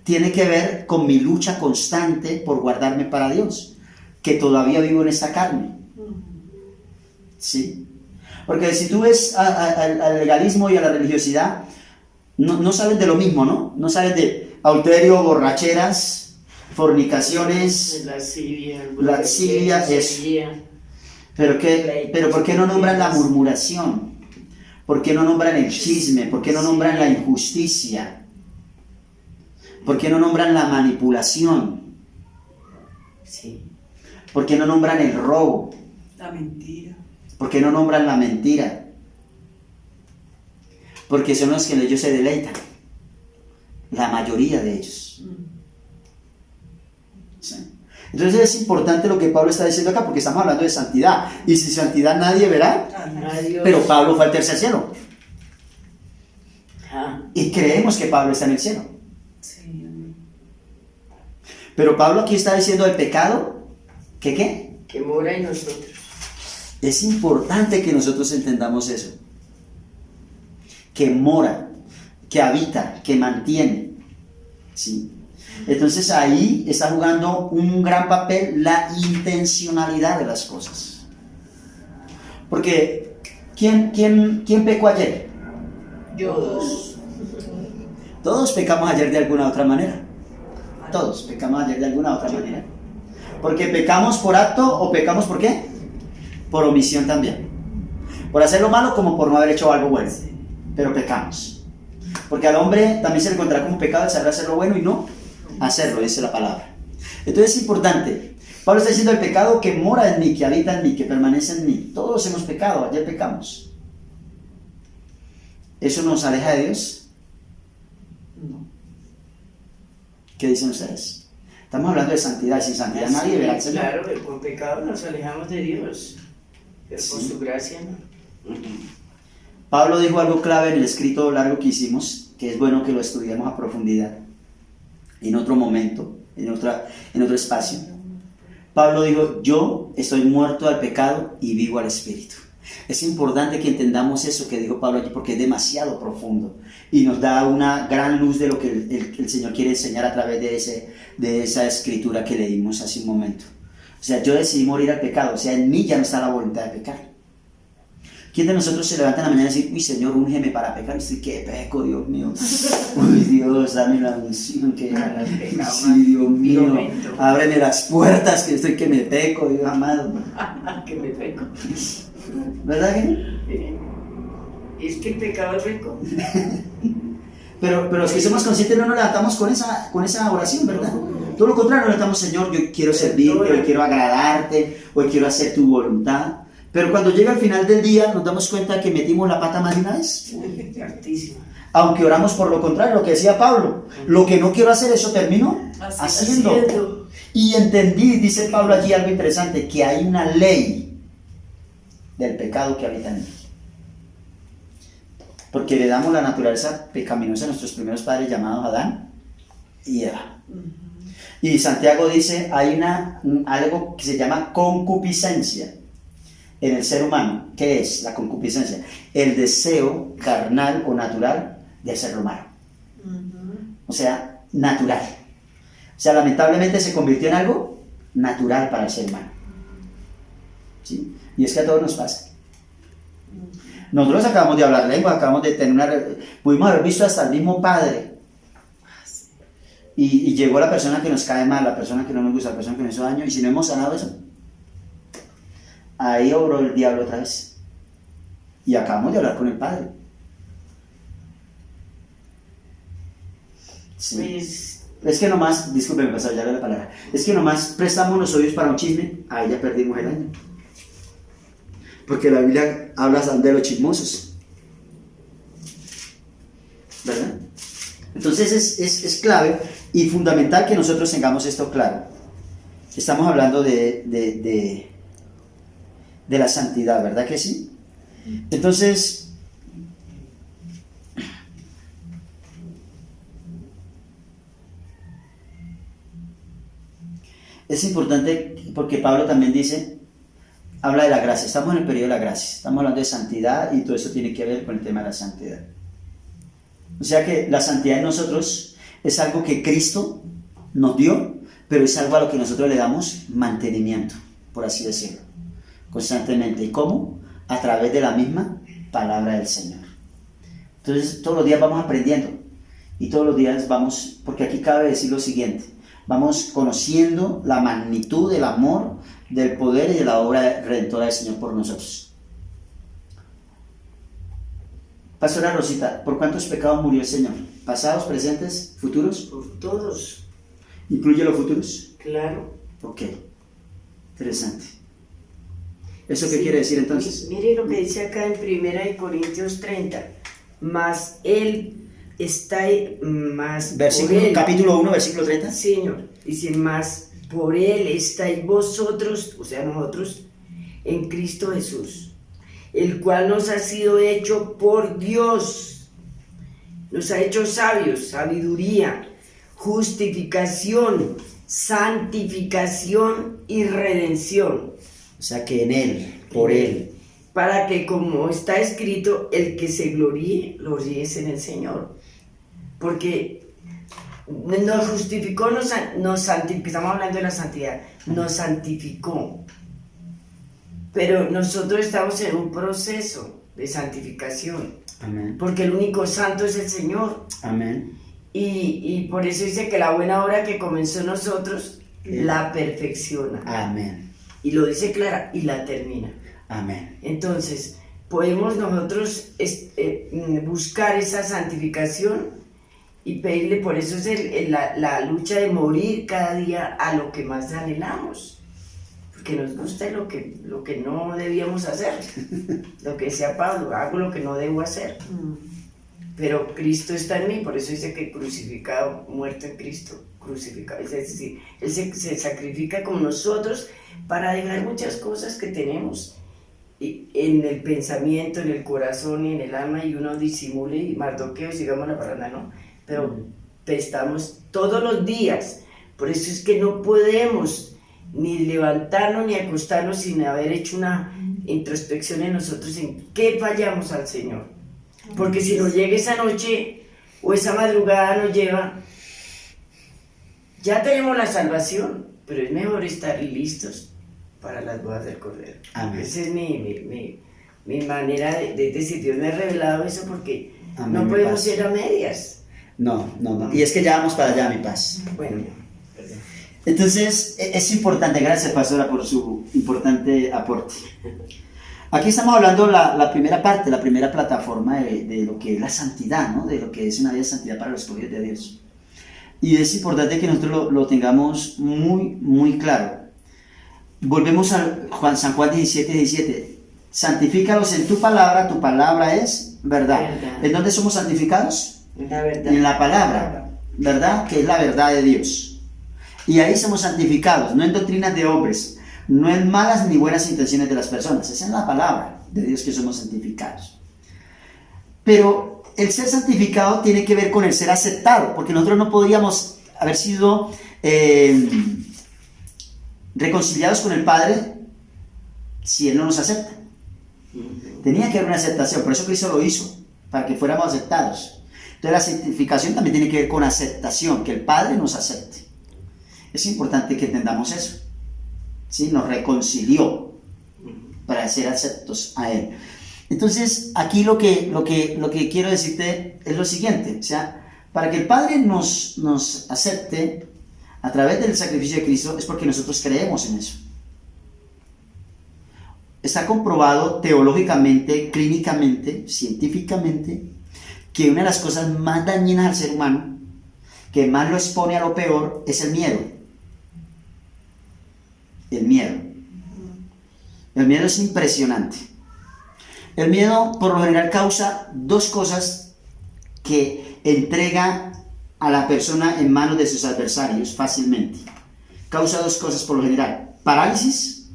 Tiene que ver con mi lucha constante por guardarme para Dios, que todavía vivo en esta carne. ¿Sí? Porque si tú ves al legalismo y a la religiosidad, no salen de lo mismo, ¿no? No salen de adulterio, borracheras, fornicaciones, lascivia, eso. Pero ¿por qué no nombran la murmuración? ¿Por qué no nombran el chisme? ¿Por qué no nombran la injusticia? ¿Por qué no nombran la manipulación? Sí. ¿Por qué no nombran el robo? La mentira. ¿Por qué no nombran la mentira? Porque son los que ellos se deleitan. La mayoría de ellos. ¿Sí? Entonces es importante lo que Pablo está diciendo acá, porque estamos hablando de santidad. Y sin santidad nadie verá. Adiós. Pero Pablo fue al tercer cielo. Ah, Y creemos que Pablo está en el cielo. Sí, amén. Pero Pablo aquí está diciendo el pecado. ¿Que qué? que mora en nosotros. Es importante que nosotros entendamos eso. Que mora, que habita, que mantiene. ¿Sí? Entonces ahí está jugando un gran papel la intencionalidad de las cosas. Porque ¿quién pecó ayer? Todos pecamos ayer de alguna otra manera. Todos pecamos ayer de alguna otra manera. Porque pecamos por acto o pecamos por qué? Por omisión también. Por hacer lo malo como por no haber hecho algo bueno. Pero pecamos. Porque al hombre también se le encontrará como pecado el saber hacer lo bueno y no hacerlo, dice la palabra. Entonces es importante. Pablo está diciendo el pecado que mora en mí, que habita en mí, que permanece en mí. Todos hemos pecado, ayer pecamos. ¿Eso nos aleja de Dios? No. ¿Qué dicen ustedes? Estamos hablando de santidad, sin santidad nadie verá al Señor. Claro, que con pecado nos alejamos de Dios, pero por Sí. su gracia no. Pablo dijo algo clave en el escrito largo que hicimos, que es bueno que lo estudiemos a profundidad, en otro momento, en otro espacio. Pablo dijo, yo estoy muerto al pecado y vivo al Espíritu. Es importante que entendamos eso que dijo Pablo allí, porque es demasiado profundo y nos da una gran luz de lo que el Señor quiere enseñar a través de esa escritura que leímos hace un momento. O sea, yo decidí morir al pecado, o sea, en mí ya no está la voluntad de pecar. ¿Quién de nosotros se levanta en la mañana y dice, uy, Señor, úngeme para pecar? Y dice, ¿qué peco, Dios mío? Uy, Dios, dame la unción que sí, Dios mío, ábreme las puertas que me peco, Dios amado. Que me peco. ¿Verdad que no? Es que el pecado es rico. Pero los que somos conscientes no nos levantamos con esa oración, ¿verdad? Todo lo contrario, nos levantamos, Señor, yo quiero servirte, hoy quiero agradarte, hoy quiero hacer tu voluntad. Pero cuando llega el final del día nos damos cuenta que metimos la pata más de una vez. Hartísimo. Aunque oramos por lo contrario, lo que decía Pablo. Lo que no quiero hacer, eso termino haciendo. Y entendí, dice Pablo allí algo interesante, que hay una ley del pecado que habita en mí. Porque le damos la naturaleza pecaminosa a nuestros primeros padres llamados Adán y Eva. Y Santiago dice, hay algo que se llama concupiscencia en el ser humano. ¿Qué es la concupiscencia? El deseo carnal o natural de hacer lo malo. O sea, natural. O sea, lamentablemente se convirtió en algo natural para el ser humano. ¿Sí? Y es que a todos nos pasa. Nosotros acabamos de hablar lengua, acabamos de tener pudimos haber visto hasta el mismo padre. Y llegó la persona que nos cae mal, la persona que no nos gusta, la persona que nos hizo daño, y si no hemos sanado eso, ahí obró el diablo otra vez. Y acabamos de hablar con el padre. Sí. Pues, Es que nomás, discúlpeme, pasar ya la palabra, es que nomás prestamos los oídos para un chisme, ahí ya perdimos el año. Porque la Biblia habla de los chismosos, ¿verdad? Entonces es clave y fundamental que nosotros tengamos esto claro. Estamos hablando de la santidad, ¿verdad que sí? Entonces, es importante porque Pablo también dice, habla de la gracia, estamos en el periodo de la gracia, estamos hablando de santidad y todo eso tiene que ver con el tema de la santidad. O sea que la santidad en nosotros es algo que Cristo nos dio, pero es algo a lo que nosotros le damos mantenimiento, por así decirlo, constantemente. ¿Y cómo? A través de la misma palabra del Señor. Entonces todos los días vamos aprendiendo y todos los días vamos, porque aquí cabe decir lo siguiente, vamos conociendo la magnitud del amor, del poder y de la obra redentora del Señor por nosotros. Pastora Rosita, ¿por cuántos pecados murió el Señor? ¿Pasados, presentes, futuros? por todos, ¿Incluye los futuros? claro. Ok, interesante. ¿Eso qué Sí, quiere decir entonces? Mire lo que dice acá en 1 Corintios 30. Mas Él está más Versículo, por Él. capítulo 1, versículo 30. Señor, dice, más por Él estáis vosotros, o sea, nosotros, en Cristo Jesús, el cual nos ha sido hecho por Dios, nos ha hecho sabios, sabiduría, justificación, santificación y redención. O sea que en Él, por Él. Para que, como está escrito, el que se gloríe, gloríese en el Señor. Porque nos justificó, nos santificó, estamos hablando de la santidad, nos santificó. Pero nosotros estamos en un proceso de santificación. Amén. Porque el único santo es el Señor. Amén. Y por eso dice que la buena obra que comenzó en nosotros, la perfecciona. Amén. Y lo dice clara, y la termina. Amén. Entonces, podemos nosotros buscar esa santificación y pedirle, por eso es la lucha de morir cada día a lo que más anhelamos. Porque nos gusta lo que no debíamos hacer. Lo que decía Pablo, hago lo que no debo hacer. Pero Cristo está en mí, por eso dice que crucificado, muerto en Cristo, crucificado. Es decir, Él se sacrifica como nosotros para dejar muchas cosas que tenemos en el pensamiento, en el corazón y en el alma, y uno disimule y mardoqueo y sigamos la parada, ¿no? Pero estamos todos los días, por eso es que no podemos ni levantarnos ni acostarnos sin haber hecho una introspección en nosotros en qué fallamos al Señor. Porque si nos llega esa noche o esa madrugada nos lleva, ya tenemos la salvación, pero es mejor estar listos para las bodas del Cordero. Amén. Esa es mi manera de decir, Dios me ha revelado eso porque Amén, no mi podemos paz. ir a medias. No. Y es que ya vamos para allá, mi paz. Bueno, perdón. Entonces, es importante, gracias pastora por su importante aporte. Aquí estamos hablando la primera parte, la primera plataforma de lo que es la santidad, ¿no? De lo que es una vida de santidad para los escogidos de Dios. Y es importante que nosotros lo tengamos muy, muy claro. Volvemos a San Juan 17:17. Santifícalos en tu palabra es verdad. Verdad. ¿En dónde somos santificados? La verdad. En la palabra, ¿verdad? Que es la verdad de Dios. Y ahí somos santificados, no en doctrinas de hombres, no en malas ni buenas intenciones de las personas, es en la palabra de Dios que somos santificados. Pero el ser santificado tiene que ver con el ser aceptado, porque nosotros no podríamos haber sido reconciliados con el Padre si Él no nos acepta. Tenía que haber una aceptación, por eso Cristo lo hizo, para que fuéramos aceptados. Entonces la santificación también tiene que ver con aceptación, que el Padre nos acepte. Es importante que entendamos eso. ¿Sí? Nos reconcilió para ser aceptos a Él. Entonces, aquí lo que quiero decirte es lo siguiente, o sea, para que el Padre nos acepte a través del sacrificio de Cristo es porque nosotros creemos en eso. Está comprobado teológicamente, clínicamente, científicamente, que una de las cosas más dañinas al ser humano, que más lo expone a lo peor, es el miedo. El miedo. El miedo es impresionante. El miedo, por lo general, causa dos cosas que entrega a la persona en manos de sus adversarios fácilmente. Causa dos cosas por lo general: parálisis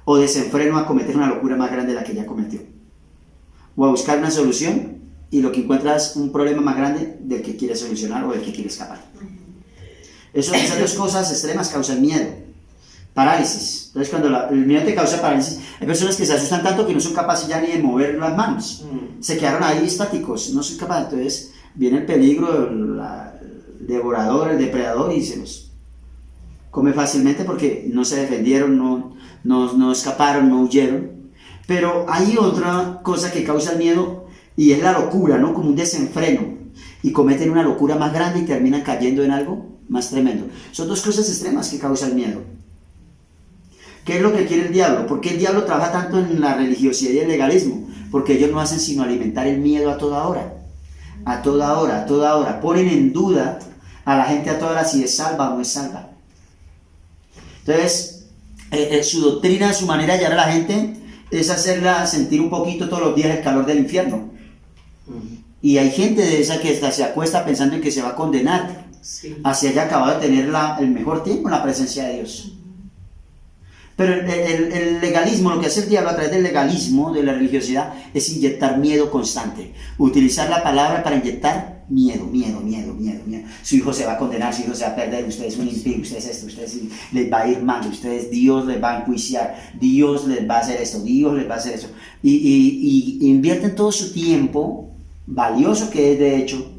o desenfreno a cometer una locura más grande de la que ya cometió. O a buscar una solución y lo que encuentras es un problema más grande del que quiere solucionar o del que quiere escapar. Esas dos cosas extremas causan miedo. Parálisis. Entonces, cuando el miedo te causa parálisis, hay personas que se asustan tanto que no son capaces ya ni de mover las manos. Se quedaron ahí estáticos, no son capaces. Entonces, viene el peligro, el devorador, el depredador, y se los come fácilmente porque no se defendieron, no escaparon, no huyeron. Pero hay otra cosa que causa el miedo y es la locura, ¿no? Como un desenfreno. Y cometen una locura más grande y terminan cayendo en algo más tremendo. Son dos cosas extremas que causan el miedo. ¿Qué es lo que quiere el diablo? ¿Por qué el diablo trabaja tanto en la religiosidad y el legalismo? Porque ellos no hacen sino alimentar el miedo a toda hora. A toda hora, a toda hora. Ponen en duda a la gente a toda hora si es salva o no es salva. Entonces, su doctrina, su manera de llegar a la gente es hacerla sentir un poquito todos los días el calor del infierno. Y hay gente de esa que hasta se acuesta pensando en que se va a condenar. Sí. Así haya acabado de tener el mejor tiempo en la presencia de Dios. Pero el legalismo, lo que hace el diablo a través del legalismo, de la religiosidad, es inyectar miedo constante. Utilizar la palabra para inyectar miedo. Su hijo se va a condenar, su hijo se va a perder, usted es un impío, usted es esto, usted les va a ir mal, Dios les va a enjuiciar, Dios les va a hacer esto, Dios les va a hacer eso. Y invierten todo su tiempo, valioso que es de hecho,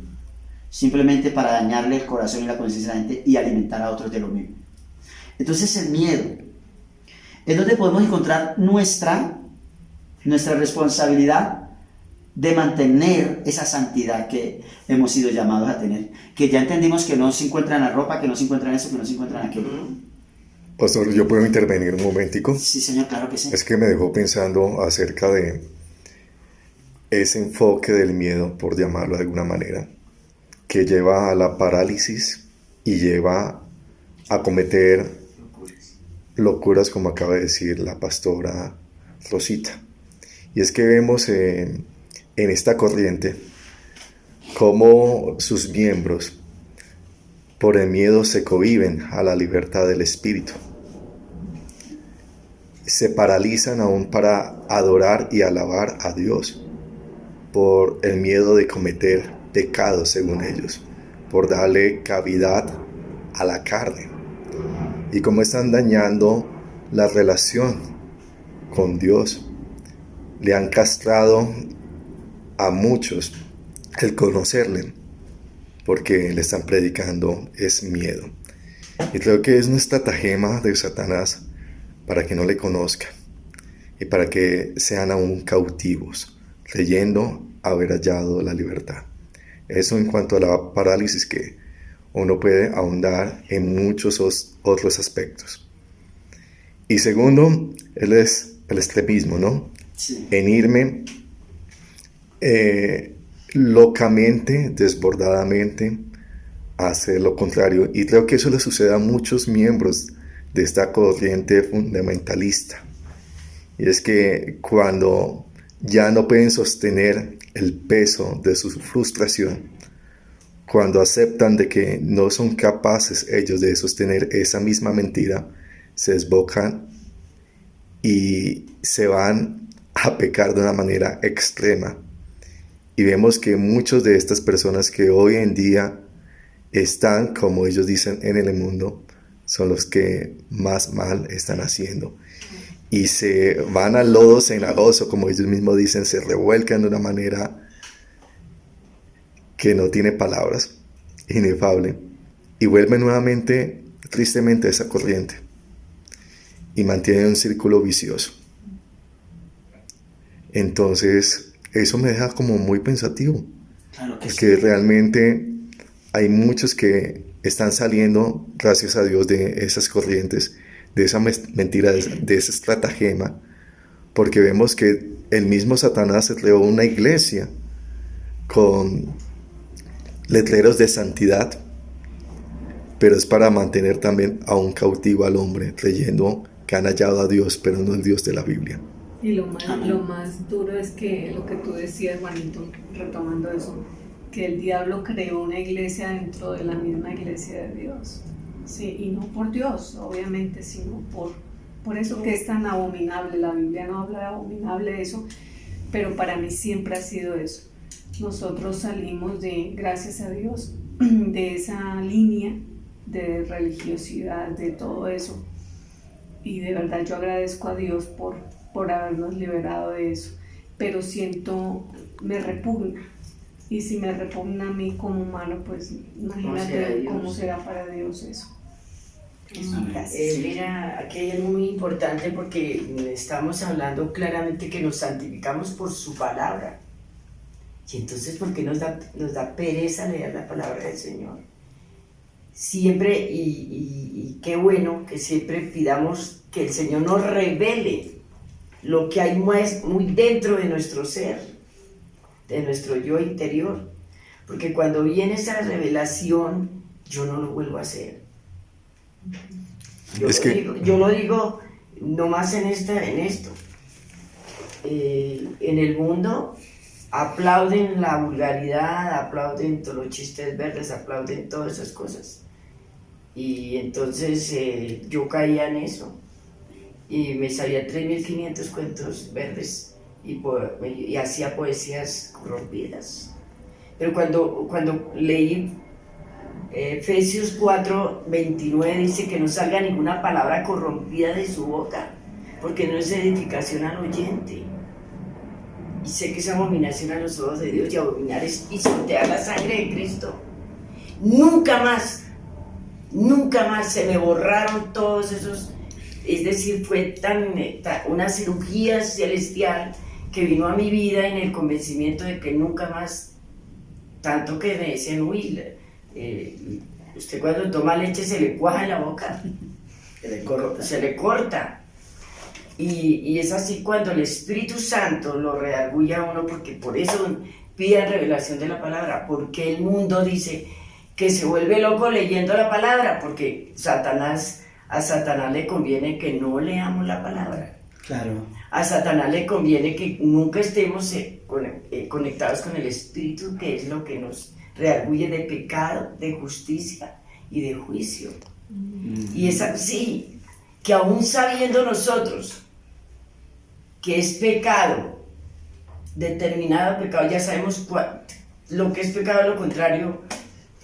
simplemente para dañarle el corazón y la conciencia de la gente y alimentar a otros de lo mismo. Entonces el miedo es donde podemos encontrar nuestra responsabilidad de mantener esa santidad que hemos sido llamados a tener, que ya entendimos que no se encuentra en la ropa, que no se encuentra en eso, que no se encuentra en aquello. Pastor, ¿yo puedo intervenir un momentico? Sí, señor, claro que sí. Es que me dejó pensando acerca de ese enfoque del miedo, por llamarlo de alguna manera, que lleva a la parálisis y lleva a cometer locuras, como acaba de decir la pastora Rosita. Y es que vemos en esta corriente cómo sus miembros por el miedo se cohíben a la libertad del espíritu, se paralizan aún para adorar y alabar a Dios por el miedo de cometer pecados, según ellos, por darle cavidad a la carne, y cómo están dañando la relación con Dios. Le han castrado a muchos el conocerle, porque le están predicando es miedo. Y creo que es una estratagema de Satanás para que no le conozcan y para que sean aún cautivos, creyendo haber hallado la libertad. Eso en cuanto a la parálisis, que uno puede ahondar en muchos otros aspectos. Y segundo, es el extremismo, ¿no? Sí. En irme locamente, desbordadamente, a hacer lo contrario. Y creo que eso le sucede a muchos miembros de esta corriente fundamentalista. Y es que cuando ya no pueden sostener el peso de su frustración. Cuando aceptan de que no son capaces ellos de sostener esa misma mentira, se desbocan y se van a pecar de una manera extrema. Y vemos que muchas de estas personas que hoy en día están, como ellos dicen, en el mundo, son los que más mal están haciendo. Y se van al lodo cenagoso, como ellos mismos dicen, se revuelcan de una manera que no tiene palabras, inefable, y vuelven nuevamente, tristemente, a esa corriente, y mantienen un círculo vicioso. Entonces, eso me deja como muy pensativo, Claro que porque sí. realmente hay muchos que están saliendo, gracias a Dios, de esas corrientes, de esa mentira, de ese estratagema, porque vemos que el mismo Satanás se creó una iglesia con letreros de santidad, pero es para mantener también a un cautivo al hombre, creyendo que han hallado a Dios, pero no el Dios de la Biblia. Y lo más duro es que lo que tú decías, Juanito, retomando eso, que el diablo creó una iglesia dentro de la misma iglesia de Dios. Sí, y no por Dios, obviamente, sino por eso que es tan abominable. La Biblia no habla de abominable de eso, pero para mí siempre ha sido eso. Nosotros salimos gracias a Dios, de esa línea de religiosidad, de todo eso. Y de verdad yo agradezco a Dios por habernos liberado de eso. Pero me repugna. Y si me repugna a mí como humano, pues imagínate cómo será para Dios eso. Mira, aquí hay algo muy importante porque estamos hablando claramente que nos santificamos por su palabra. Y entonces, ¿por qué nos da pereza leer la palabra del Señor? Siempre, y qué bueno que siempre pidamos que el Señor nos revele lo que hay muy dentro de nuestro ser, de nuestro yo interior. Porque cuando viene esa revelación, yo no lo vuelvo a hacer. Yo lo digo nomás en esto. En el mundo aplauden la vulgaridad, aplauden todos los chistes verdes, aplauden todas esas cosas. Y entonces yo caía en eso y me sabía 3.500 cuentos verdes y hacía poesías corrompidas. Pero cuando leí Efesios 4:29 dice que no salga ninguna palabra corrompida de su boca, porque no es edificación al oyente. Y sé que es abominación a los ojos de Dios, y abominar es pisotear la sangre de Cristo. Nunca más se me borraron todos esos, es decir, fue una cirugía celestial que vino a mi vida en el convencimiento de que nunca más, tanto que me decían, uy, usted cuando toma leche se le cuaja en la boca, se le corta. Y es así cuando el Espíritu Santo lo redarguye a uno, porque por eso piden revelación de la palabra, porque el mundo dice que se vuelve loco leyendo la palabra, porque a Satanás le conviene que no leamos la palabra. Claro. A Satanás le conviene que nunca estemos conectados con el Espíritu, que es lo que nos redarguye de pecado, de justicia y de juicio. Y es así que aún sabiendo nosotros que es pecado, determinado pecado, ya sabemos lo que es pecado, lo contrario,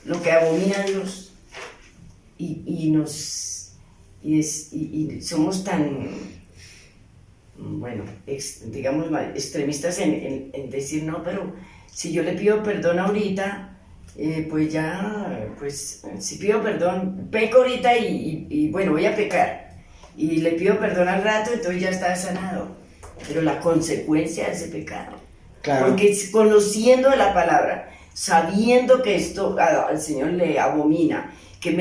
lo que abomina a Dios, y somos tan, bueno, digamos, extremistas en decir, no, pero si yo le pido perdón ahorita, pues si pido perdón, peco ahorita y bueno, voy a pecar, y le pido perdón al rato, entonces ya está sanado. Pero la consecuencia de ese pecado, claro. Porque conociendo la palabra, sabiendo que esto al Señor le abomina, que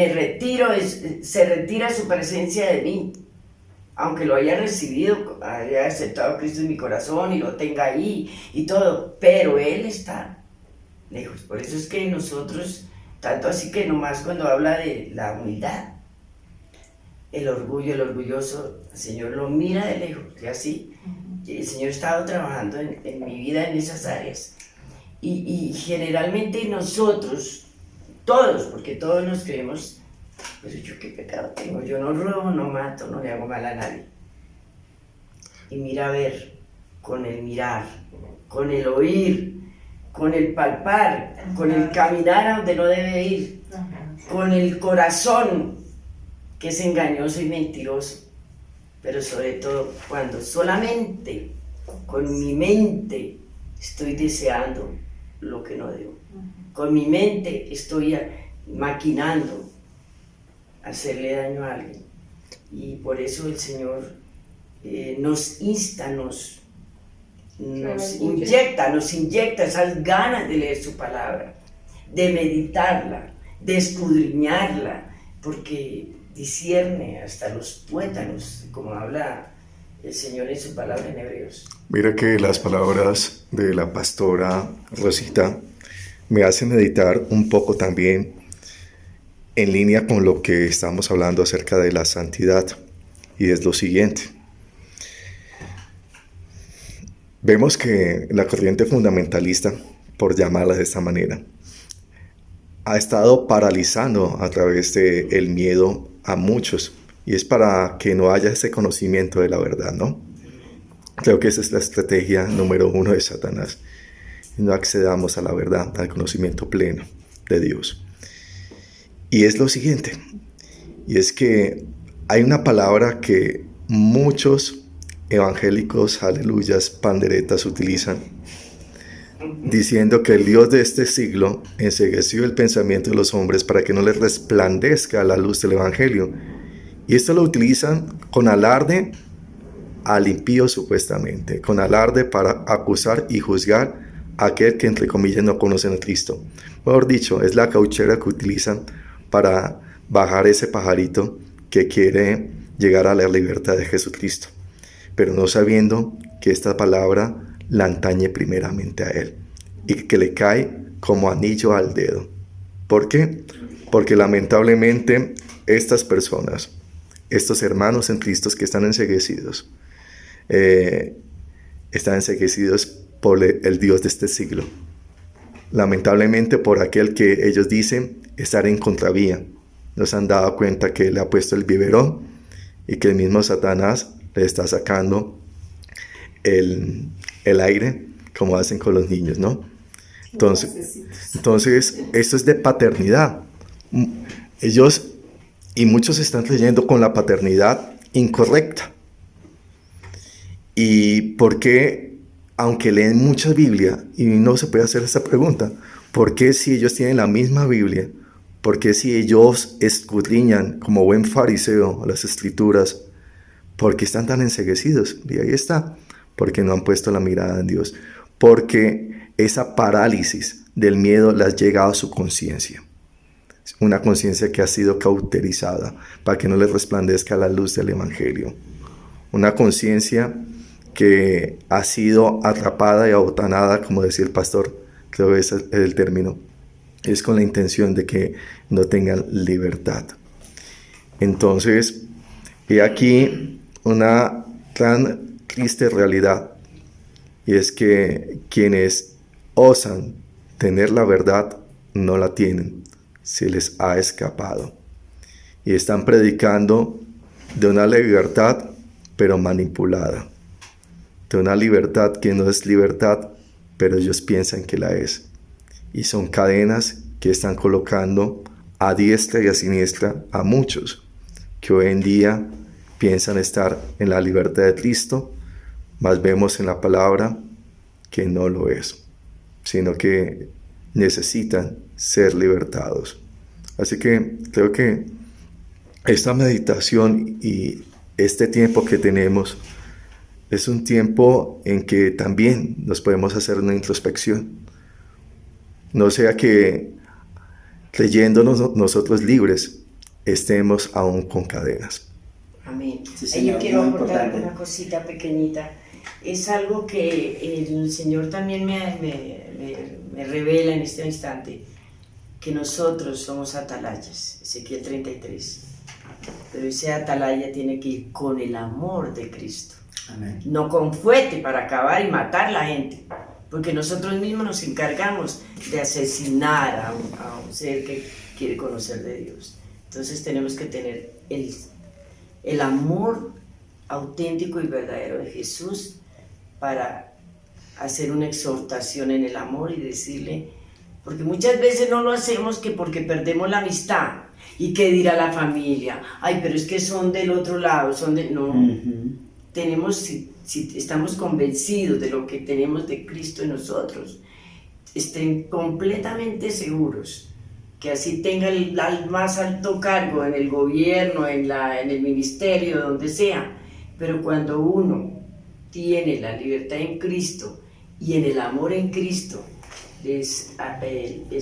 se retira su presencia de mí, aunque lo haya recibido, haya aceptado a Cristo en mi corazón y lo tenga ahí y todo, pero Él está lejos. Por eso es que nosotros, tanto así que nomás cuando habla de la humildad, el orgullo, el orgulloso, el Señor lo mira de lejos, y así. el Señor ha estado trabajando en mi vida en esas áreas. Y generalmente nosotros, todos, porque todos nos creemos, pero yo qué pecado tengo, yo no robo, no mato, no le hago mal a nadie. Y mira a ver, con el mirar, con el oír, con el palpar, con el caminar a donde no debe ir, con el corazón que es engañoso y mentiroso, pero sobre todo cuando solamente con mi mente estoy deseando lo que no debo, con mi mente estoy maquinando hacerle daño a alguien, y por eso el Señor nos insta, nos inyecta esas ganas de leer su palabra, de meditarla, de escudriñarla, porque discierne hasta los tuétanos, como habla el Señor en su palabra en Hebreos. Mira que las palabras de la pastora Rosita me hacen meditar un poco también en línea con lo que estamos hablando acerca de la santidad, y es lo siguiente. Vemos que la corriente fundamentalista, por llamarla de esta manera, ha estado paralizando a través del miedo a muchos, y es para que no haya ese conocimiento de la verdad, ¿no? Creo que esa es la estrategia número 1 de Satanás. No accedamos a la verdad, al conocimiento pleno de Dios. Y es lo siguiente, y es que hay una palabra que muchos evangélicos, aleluyas, panderetas utilizan, diciendo que el Dios de este siglo encegueció el pensamiento de los hombres para que no les resplandezca la luz del evangelio. Y esto lo utilizan con alarde al impío, supuestamente, con alarde para acusar y juzgar a aquel que entre comillas no conocen a Cristo. Mejor dicho, es la cauchera que utilizan para bajar ese pajarito que quiere llegar a la libertad de Jesucristo, pero no sabiendo que esta palabra la antañe primeramente a Él y que le cae como anillo al dedo. ¿Por qué? Porque lamentablemente estas personas, estos hermanos en Cristo que están enceguecidos por el Dios de este siglo. Lamentablemente por aquel que ellos dicen estar en contravía. No se han dado cuenta que le ha puesto el biberón y que el mismo Satanás le está sacando el aire, como hacen con los niños, ¿no? Entonces esto es de paternidad. Ellos y muchos están creyendo con la paternidad incorrecta. ¿Y por qué, aunque leen mucha Biblia, y no se puede hacer esta pregunta, por qué si ellos tienen la misma Biblia, por qué si ellos escudriñan como buen fariseo las escrituras, por qué están tan enceguecidos? Y ahí está, porque no han puesto la mirada en Dios, porque esa parálisis del miedo les ha llegado a su conciencia, una conciencia que ha sido cauterizada para que no les resplandezca la luz del evangelio, una conciencia que ha sido atrapada y abotanada, como decía el pastor, creo que ese es el término, es con la intención de que no tengan libertad. Entonces, he aquí una tan triste realidad, y es que quienes osan tener la verdad no la tienen, se les ha escapado, y están predicando de una libertad pero manipulada, de una libertad que no es libertad, pero ellos piensan que la es. Y son cadenas que están colocando a diestra y a siniestra a muchos que hoy en día piensan estar en la libertad de Cristo, mas vemos en la palabra que no lo es, sino que necesitan ser libertados. Así que creo que esta meditación y este tiempo que tenemos es un tiempo en que también nos podemos hacer una introspección. No sea que creyéndonos nosotros libres estemos aún con cadenas. Amén. Sí, señor, yo quiero muy aportar importante. una cosita pequeñita. Es algo que el Señor también me revela en este instante, que nosotros somos atalayas, Ezequiel 33. Pero ese atalaya tiene que ir con el amor de Cristo. Amén. no con fuete para acabar y matar a la gente, porque nosotros mismos nos encargamos de asesinar a un ser que quiere conocer de Dios. Entonces tenemos que tener el amor auténtico y verdadero de Jesús para hacer una exhortación en el amor y decirle, porque muchas veces no lo hacemos que porque perdemos la amistad y qué dirá la familia, ay, pero es que son del otro lado, no. Tenemos, si estamos convencidos de lo que tenemos de Cristo en nosotros, estén completamente seguros que así tenga el más alto cargo en el gobierno, en el ministerio, donde sea, pero cuando uno tiene la libertad en Cristo y en el amor en Cristo, el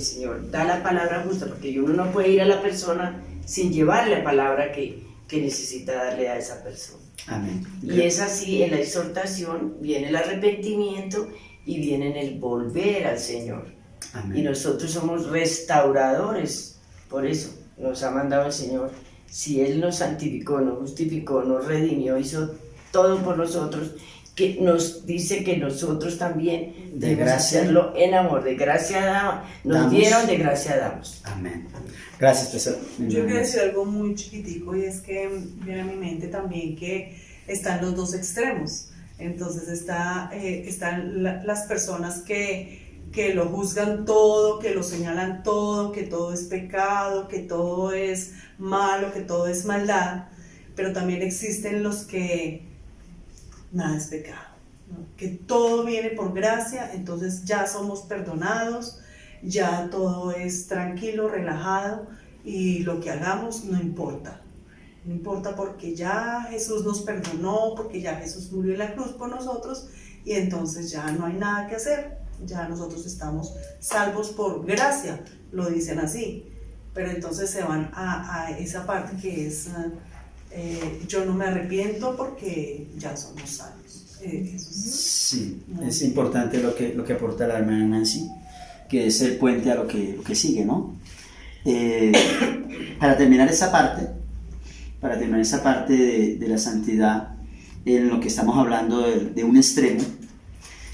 Señor da la palabra justa, porque uno no puede ir a la persona sin llevarle la palabra que necesita darle a esa persona. Amén. Y es así, en la exhortación viene el arrepentimiento y viene en el volver al Señor. Amén. Y nosotros somos restauradores, por eso nos ha mandado el Señor. Si Él nos santificó, nos justificó, nos redimió, hizo todo por nosotros, que nos dice que nosotros también debemos hacerlo en amor. De gracia nos dieron, de gracia damos. Amén. Gracias, profesor. Yo quiero decir algo muy chiquitico, y es que viene a mi mente también que están los dos extremos. Entonces están las personas que lo juzgan todo, que lo señalan todo, que todo es pecado, que todo es malo, que todo es maldad, pero también existen los que nada es pecado, ¿no? Que todo viene por gracia, entonces ya somos perdonados, ya todo es tranquilo, relajado, y lo que hagamos no importa. No importa porque ya Jesús nos perdonó, porque ya Jesús murió en la cruz por nosotros, y entonces ya no hay nada que hacer, ya nosotros estamos salvos por gracia, lo dicen así, pero entonces se van a esa parte que es, yo no me arrepiento porque ya somos salvos. Sí, es importante lo que aporta la hermana Nancy, que es el puente a lo que sigue, ¿no? Para terminar esa parte de la santidad, en lo que estamos hablando de un extremo,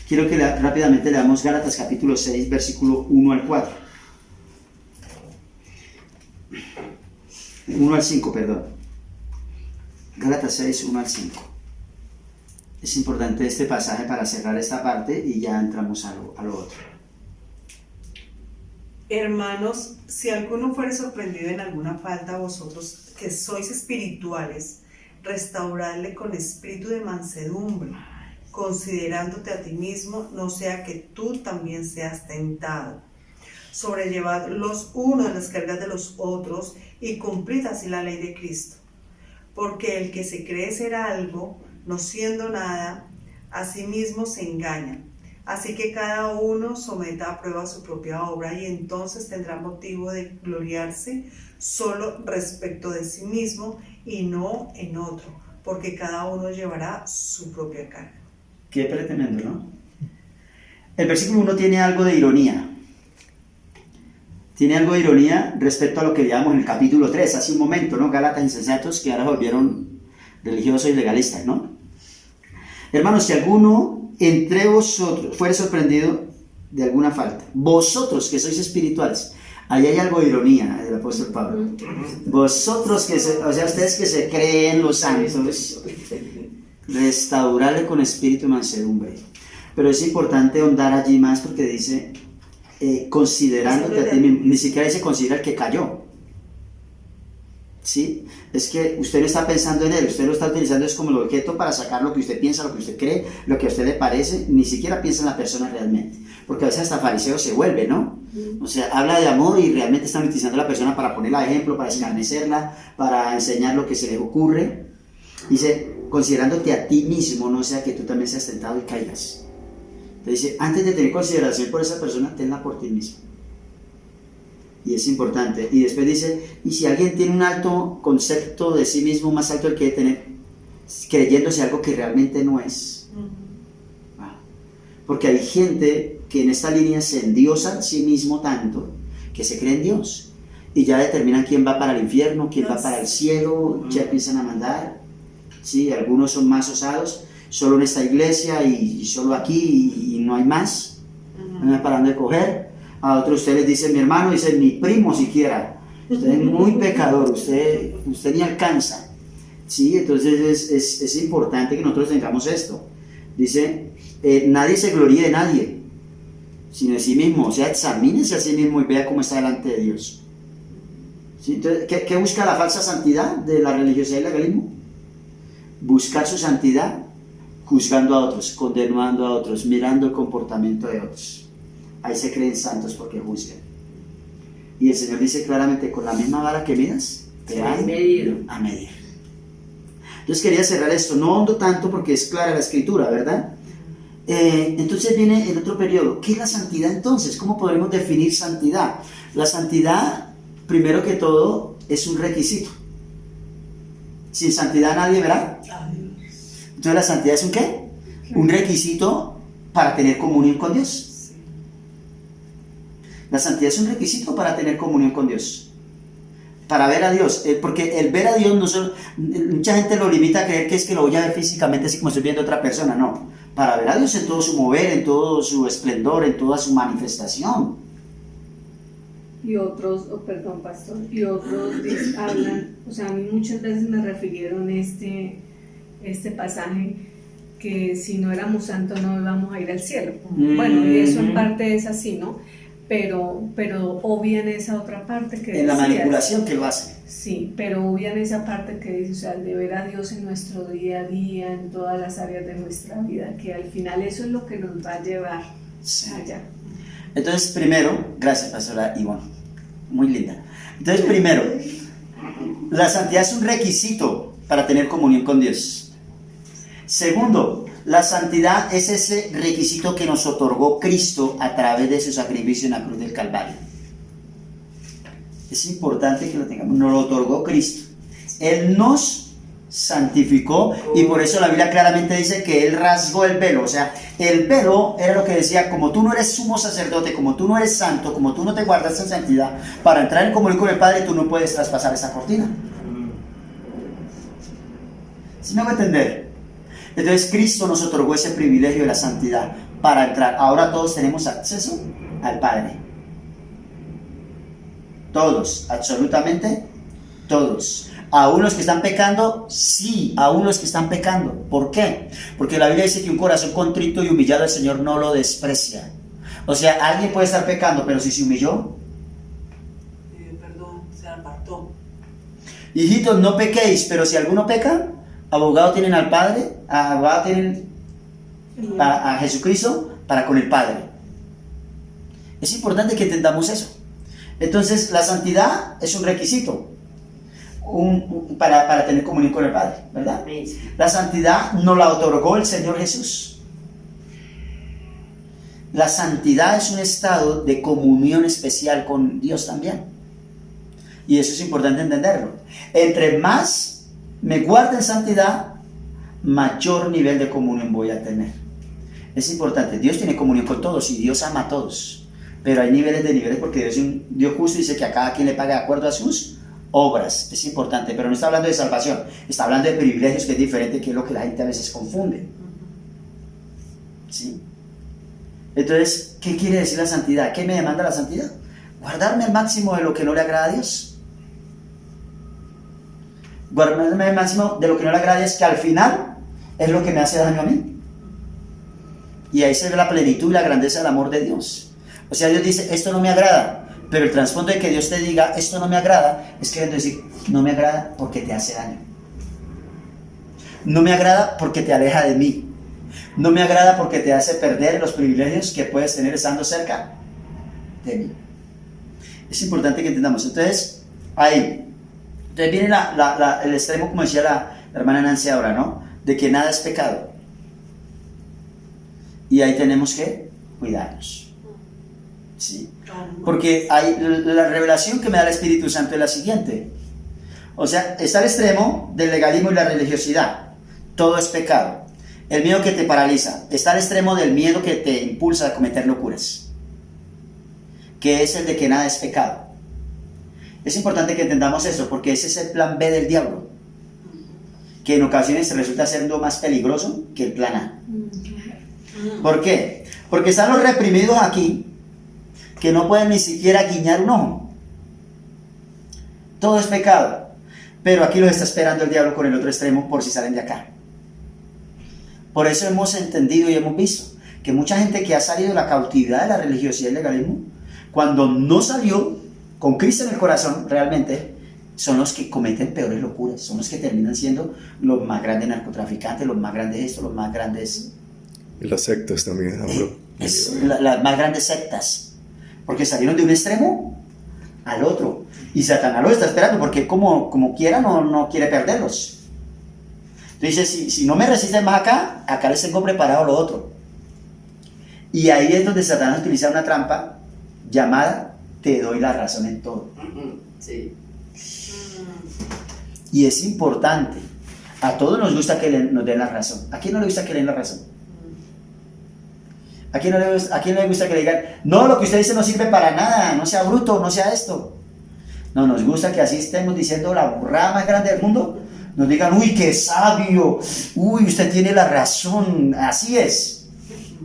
quiero que rápidamente leamos Gálatas capítulo 6, versículo 1 al 4. 1 al 5, perdón. Gálatas 6, 1 al 5. Es importante este pasaje para cerrar esta parte y ya entramos a lo otro. Hermanos, si alguno fuere sorprendido en alguna falta, vosotros que sois espirituales, restauradle con espíritu de mansedumbre, considerándote a ti mismo, no sea que tú también seas tentado. Sobrellevad los unos las cargas de los otros y cumplid así la ley de Cristo. Porque el que se cree ser algo, no siendo nada, a sí mismo se engaña. Así que cada uno someta a prueba su propia obra, y entonces tendrá motivo de gloriarse solo respecto de sí mismo y no en otro, porque cada uno llevará su propia carga. Qué tremendo, ¿no? El versículo 1 tiene algo de ironía. Tiene algo de ironía respecto a lo que veíamos en el capítulo 3, hace un momento, ¿no? Gálatas insensatos que ahora volvieron religiosos y legalistas, ¿no? Hermanos, si alguno entre vosotros fuere sorprendido de alguna falta, vosotros que sois espirituales, ahí hay algo de ironía del apóstol Pablo. Vosotros ustedes que se creen los santos, restaurarle con espíritu de mansedumbre. Pero es importante ahondar allí más porque dice, considerándote a ti mismo, ni siquiera dice considerar que cayó. ¿Sí? Es que usted no está pensando en él, usted lo está utilizando es como el objeto para sacar lo que usted piensa, lo que usted cree, lo que a usted le parece, ni siquiera piensa en la persona realmente, porque a veces hasta fariseo se vuelve, ¿no? O sea, habla de amor y realmente están utilizando a la persona para ponerla de ejemplo, para escarnecerla, para enseñar lo que se le ocurre. Dice, considerándote a ti mismo, no sea que tú también seas tentado y caigas. Te dice, antes de tener consideración por esa persona, tenla por ti mismo. Y es importante. Y después dice, y si alguien tiene un alto concepto de sí mismo, más alto el que debe tener, creyéndose algo que realmente no es. Porque hay gente que en esta línea se endiosa a sí mismo tanto, que se cree en Dios. Y ya determinan quién va para el infierno, quién va para el cielo, ya empiezan a mandar. ¿Sí? Algunos son más osados. solo en esta iglesia y solo aquí y no hay más, no me paran de coger. A otros ustedes les dicen mi hermano, dicen mi primo siquiera, usted es muy pecador, usted ni alcanza. ¿Sí? Entonces es importante que nosotros tengamos esto. Dice, nadie se gloríe de nadie, sino de sí mismo. O sea, examínese a sí mismo y vea cómo está delante de Dios. ¿Sí? Entonces, ¿qué busca la falsa santidad de la religiosidad y el legalismo? Buscar su santidad juzgando a otros, condenando a otros, mirando el comportamiento de otros. Ahí se creen santos porque juzgan. Y el Señor dice claramente, con la misma vara que midas, te van a medir. Entonces quería cerrar esto, no hondo tanto porque es clara la escritura, ¿verdad? Entonces viene el otro periodo. ¿Qué es la santidad entonces? ¿Cómo podemos definir santidad? La santidad, primero que todo, es un requisito. Sin santidad nadie verá. Entonces la santidad es un ¿qué? Un requisito para tener comunión con Dios. La santidad es un requisito para tener comunión con Dios. Para ver a Dios, porque el ver a Dios no solo, mucha gente lo limita a creer que es que lo voy a ver físicamente así como estoy viendo a otra persona, no, para ver a Dios en todo su mover, en todo su esplendor, en toda su manifestación. Y otros, pastor, y otros hablan, o sea, a mí muchas veces me refirieron este pasaje, que si no éramos santos no íbamos a ir al cielo. Bueno, y eso en parte es así, ¿no? Pero obvian esa otra parte que en decías, la manipulación que lo hace. Sí, pero obvian esa parte que dice, o sea, el de ver a Dios en nuestro día a día, en todas las áreas de nuestra vida, que al final eso es lo que nos va a llevar allá. Entonces, primero, gracias, pastora Ivonne, muy linda. Entonces, primero, la santidad es un requisito para tener comunión con Dios. Segundo, la santidad es ese requisito que nos otorgó Cristo a través de su sacrificio en la cruz del Calvario. Es importante que lo tengamos. Nos lo otorgó Cristo. Él nos santificó y por eso la Biblia claramente dice que Él rasgó el velo. O sea, el velo era lo que decía, como tú no eres sumo sacerdote, como tú no eres santo, como tú no te guardas en santidad, para entrar en comunión con el Padre tú no puedes traspasar esa cortina. ¿Sí me hago entender? Entonces Cristo nos otorgó ese privilegio de la santidad para entrar. Ahora todos tenemos acceso al Padre. Todos, absolutamente todos. ¿Aún los que están pecando? Sí, aún los que están pecando. ¿Por qué? Porque la Biblia dice que un corazón contrito y humillado el Señor no lo desprecia. O sea, alguien puede estar pecando, pero si se humilló, Perdón, se apartó. hijitos, no pequéis, pero si alguno peca, abogado tienen al Padre, abogado tienen a Jesucristo para con el Padre. Es importante que entendamos eso. Entonces, la santidad es un requisito para tener comunión con el Padre, ¿verdad? La santidad nos la otorgó el Señor Jesús. La santidad es un estado de comunión especial con Dios también. Y eso es importante entenderlo. Entre más me guarde en santidad, mayor nivel de comunión voy a tener. Es importante, Dios tiene comunión con todos y Dios ama a todos, pero hay niveles de niveles porque Dios es un Dios justo y dice que a cada quien le paga de acuerdo a sus obras. Es importante, pero no está hablando de salvación, está hablando de privilegios, que es diferente, que es lo que la gente a veces confunde. ¿Sí? Entonces, ¿qué quiere decir la santidad? ¿Qué me demanda la santidad? Guardarme al máximo de lo que no le agrada a Dios. Guardarme al máximo de lo que no le agrada a Dios, que al final es lo que me hace daño a mí. Y ahí se ve la plenitud y la grandeza del amor de Dios. O sea, Dios dice, esto no me agrada, pero el trasfondo de que Dios te diga, esto no me agrada, es queriendo decir, no me agrada porque te hace daño. No me agrada porque te aleja de mí. No me agrada porque te hace perder los privilegios que puedes tener estando cerca de mí. Es importante que entendamos. Entonces, ahí. Entonces viene el extremo, como decía la hermana Nancy ahora, ¿no? De que nada es pecado. Y ahí tenemos que cuidarnos. ¿Sí? Porque la revelación que me da el Espíritu Santo es la siguiente. O sea, está el extremo del legalismo y la religiosidad. Todo es pecado. El miedo que te paraliza. Está el extremo del miedo que te impulsa a cometer locuras, que es el de que nada es pecado. Es importante que entendamos eso, porque ese es el plan B del diablo. que en ocasiones resulta siendo más peligroso que el plan A. ¿Por qué? Porque están los reprimidos aquí, que no pueden ni siquiera guiñar un ojo. Todo es pecado. Pero aquí los está esperando el diablo con el otro extremo por si salen de acá. Por eso hemos entendido y hemos visto que mucha gente que ha salido de la cautividad de la religiosidad y el legalismo, cuando no salió con Cristo en el corazón realmente, son los que cometen peores locuras, son los que terminan siendo los más grandes narcotraficantes, los más grandes esto, los más grandes... Y las sectas también, las más grandes sectas, porque salieron de un extremo al otro, y Satanás los está esperando, porque como quiera no quiere perderlos. Entonces, si no me resisten más acá les tengo preparado lo otro. Y ahí es donde Satanás utiliza una trampa llamada te doy la razón en todo. Sí. Y es importante. A todos nos gusta que nos den la razón. ¿A quién no le gusta que le den la razón? ¿A quién no le gusta que le digan, no, lo que usted dice no sirve para nada, no sea bruto, no sea esto? No, nos gusta que así estemos diciendo la burrada más grande del mundo, nos digan, uy, qué sabio, uy, usted tiene la razón, así es.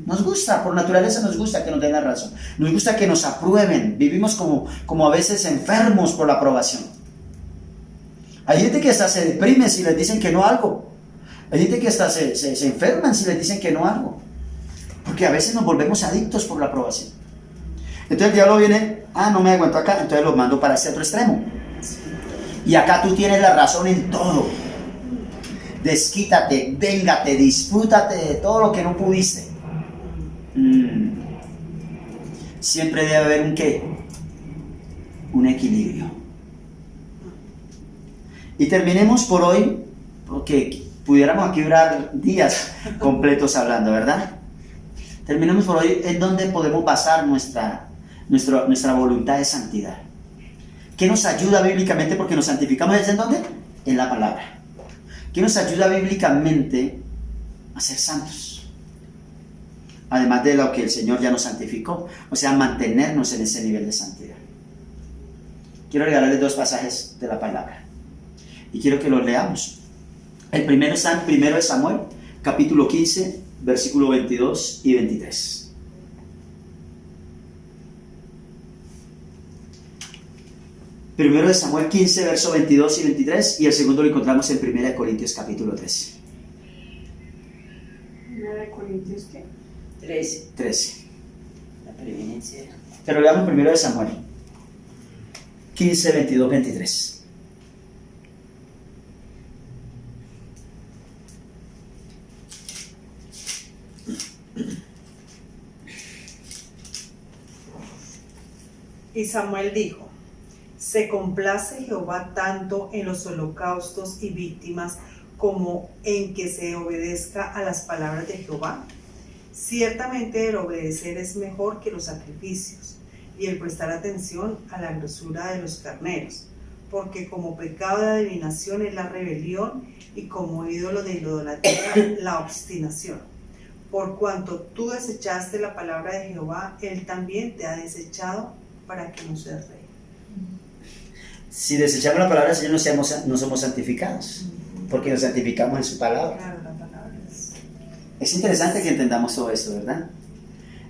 Nos gusta, por naturaleza nos gusta que nos den la razón, nos gusta que nos aprueben, vivimos como a veces enfermos por la aprobación. Hay gente que hasta se deprime si les dicen que no algo, hay gente que hasta se enferman si les dicen que no algo, porque a veces nos volvemos adictos por la aprobación. Entonces el diablo viene, no me aguanto acá, entonces los mando para este otro extremo. Y acá tú tienes la razón en todo. Desquítate, véngate, disfrútate de todo lo que no pudiste. Siempre debe haber un ¿qué? Un equilibrio. Y terminemos por hoy, porque pudiéramos aquí durar días completos hablando, ¿verdad? Terminemos por hoy en donde podemos basar nuestra voluntad de santidad. ¿Qué nos ayuda bíblicamente? Porque nos santificamos, ¿en dónde? En la palabra. ¿Qué nos ayuda bíblicamente a ser santos? Además de lo que el Señor ya nos santificó, o sea, mantenernos en ese nivel de santidad. Quiero regalarles 2 pasajes de la palabra y quiero que los leamos. El primero está en 1 Samuel, capítulo 15, versículo 22 y 23. Primero de Samuel 15, verso 22 y 23, y el segundo lo encontramos en 1 Corintios capítulo 13. ¿1 Corintios qué? 13. La preeminencia. Pero leamos primero de Samuel 15, 22, 23. Y Samuel dijo: se complace Jehová tanto en los holocaustos y víctimas como en que se obedezca a las palabras de Jehová. Ciertamente el obedecer es mejor que los sacrificios, y el prestar atención a la grosura de los carneros, porque como pecado de adivinación es la rebelión, y como ídolo de idolatría la obstinación. Por cuanto tú desechaste la palabra de Jehová, él también te ha desechado para que no seas rey. Si desechamos la palabra del Señor, no somos santificados, porque nos santificamos en su palabra. Claro, la palabra Es interesante que entendamos todo esto, ¿verdad?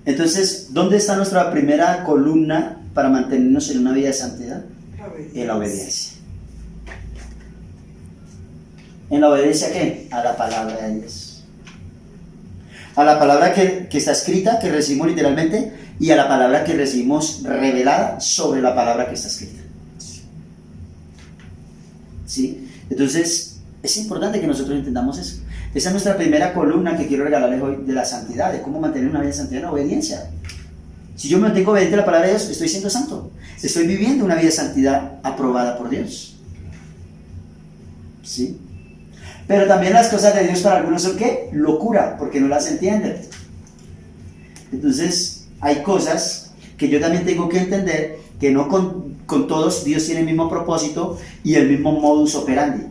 Entonces, ¿dónde está nuestra primera columna para mantenernos en una vida de santidad? En la obediencia. ¿En la obediencia qué? A la palabra de Dios. A la palabra que está escrita, que recibimos literalmente, y a la palabra que recibimos revelada sobre la palabra que está escrita. ¿Sí? Entonces, es importante que nosotros entendamos eso. Esa es nuestra primera columna que quiero regalarles hoy de la santidad, de cómo mantener una vida de santidad en obediencia. Si yo me mantengo obediente a la palabra de Dios, estoy siendo santo. Estoy viviendo una vida de santidad aprobada por Dios. ¿Sí? Pero también las cosas de Dios para algunos son ¿qué? Locura, porque no las entienden. Entonces, hay cosas que yo también tengo que entender, que no con todos Dios tiene el mismo propósito y el mismo modus operandi.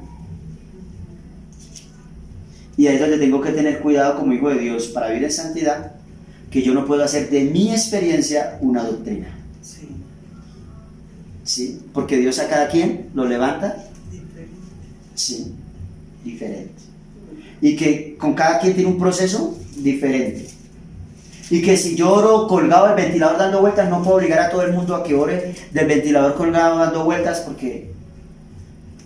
Y ahí es donde tengo que tener cuidado como hijo de Dios para vivir en santidad, que yo no puedo hacer de mi experiencia una doctrina. Sí. ¿Sí? Porque Dios a cada quien lo levanta. Diferente. ¿Sí? diferente. Y que con cada quien tiene un proceso diferente. Y que si yo oro colgado del ventilador dando vueltas, no puedo obligar a todo el mundo a que ore del ventilador colgado dando vueltas, porque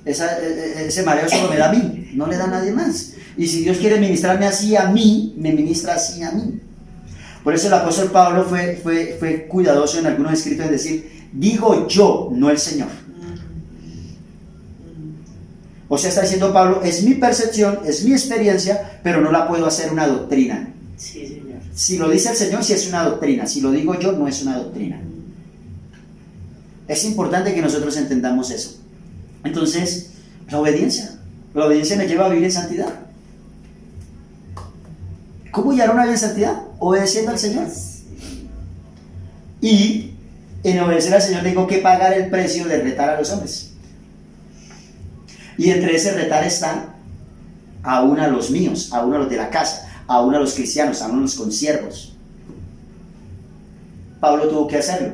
ese mareo solo me da a mí, no le da a nadie más. Y si Dios quiere ministrarme así a mí, me ministra así a mí. Por eso el apóstol Pablo fue cuidadoso en algunos escritos en decir, digo yo, no el Señor. O sea, está diciendo Pablo, es mi percepción, es mi experiencia, pero no la puedo hacer una doctrina. Sí, Señor. Si lo dice el Señor, sí es una doctrina. Si lo digo yo, no es una doctrina. Es importante que nosotros entendamos eso. Entonces, la obediencia me lleva a vivir en santidad. ¿Cómo llegar a una vida en santidad? Obedeciendo al Señor. Y en obedecer al Señor tengo que pagar el precio de retar a los hombres. Y entre ese retar está aún a los míos, aún a los de la casa, aún a los cristianos, aún a los consiervos. Pablo tuvo que hacerlo.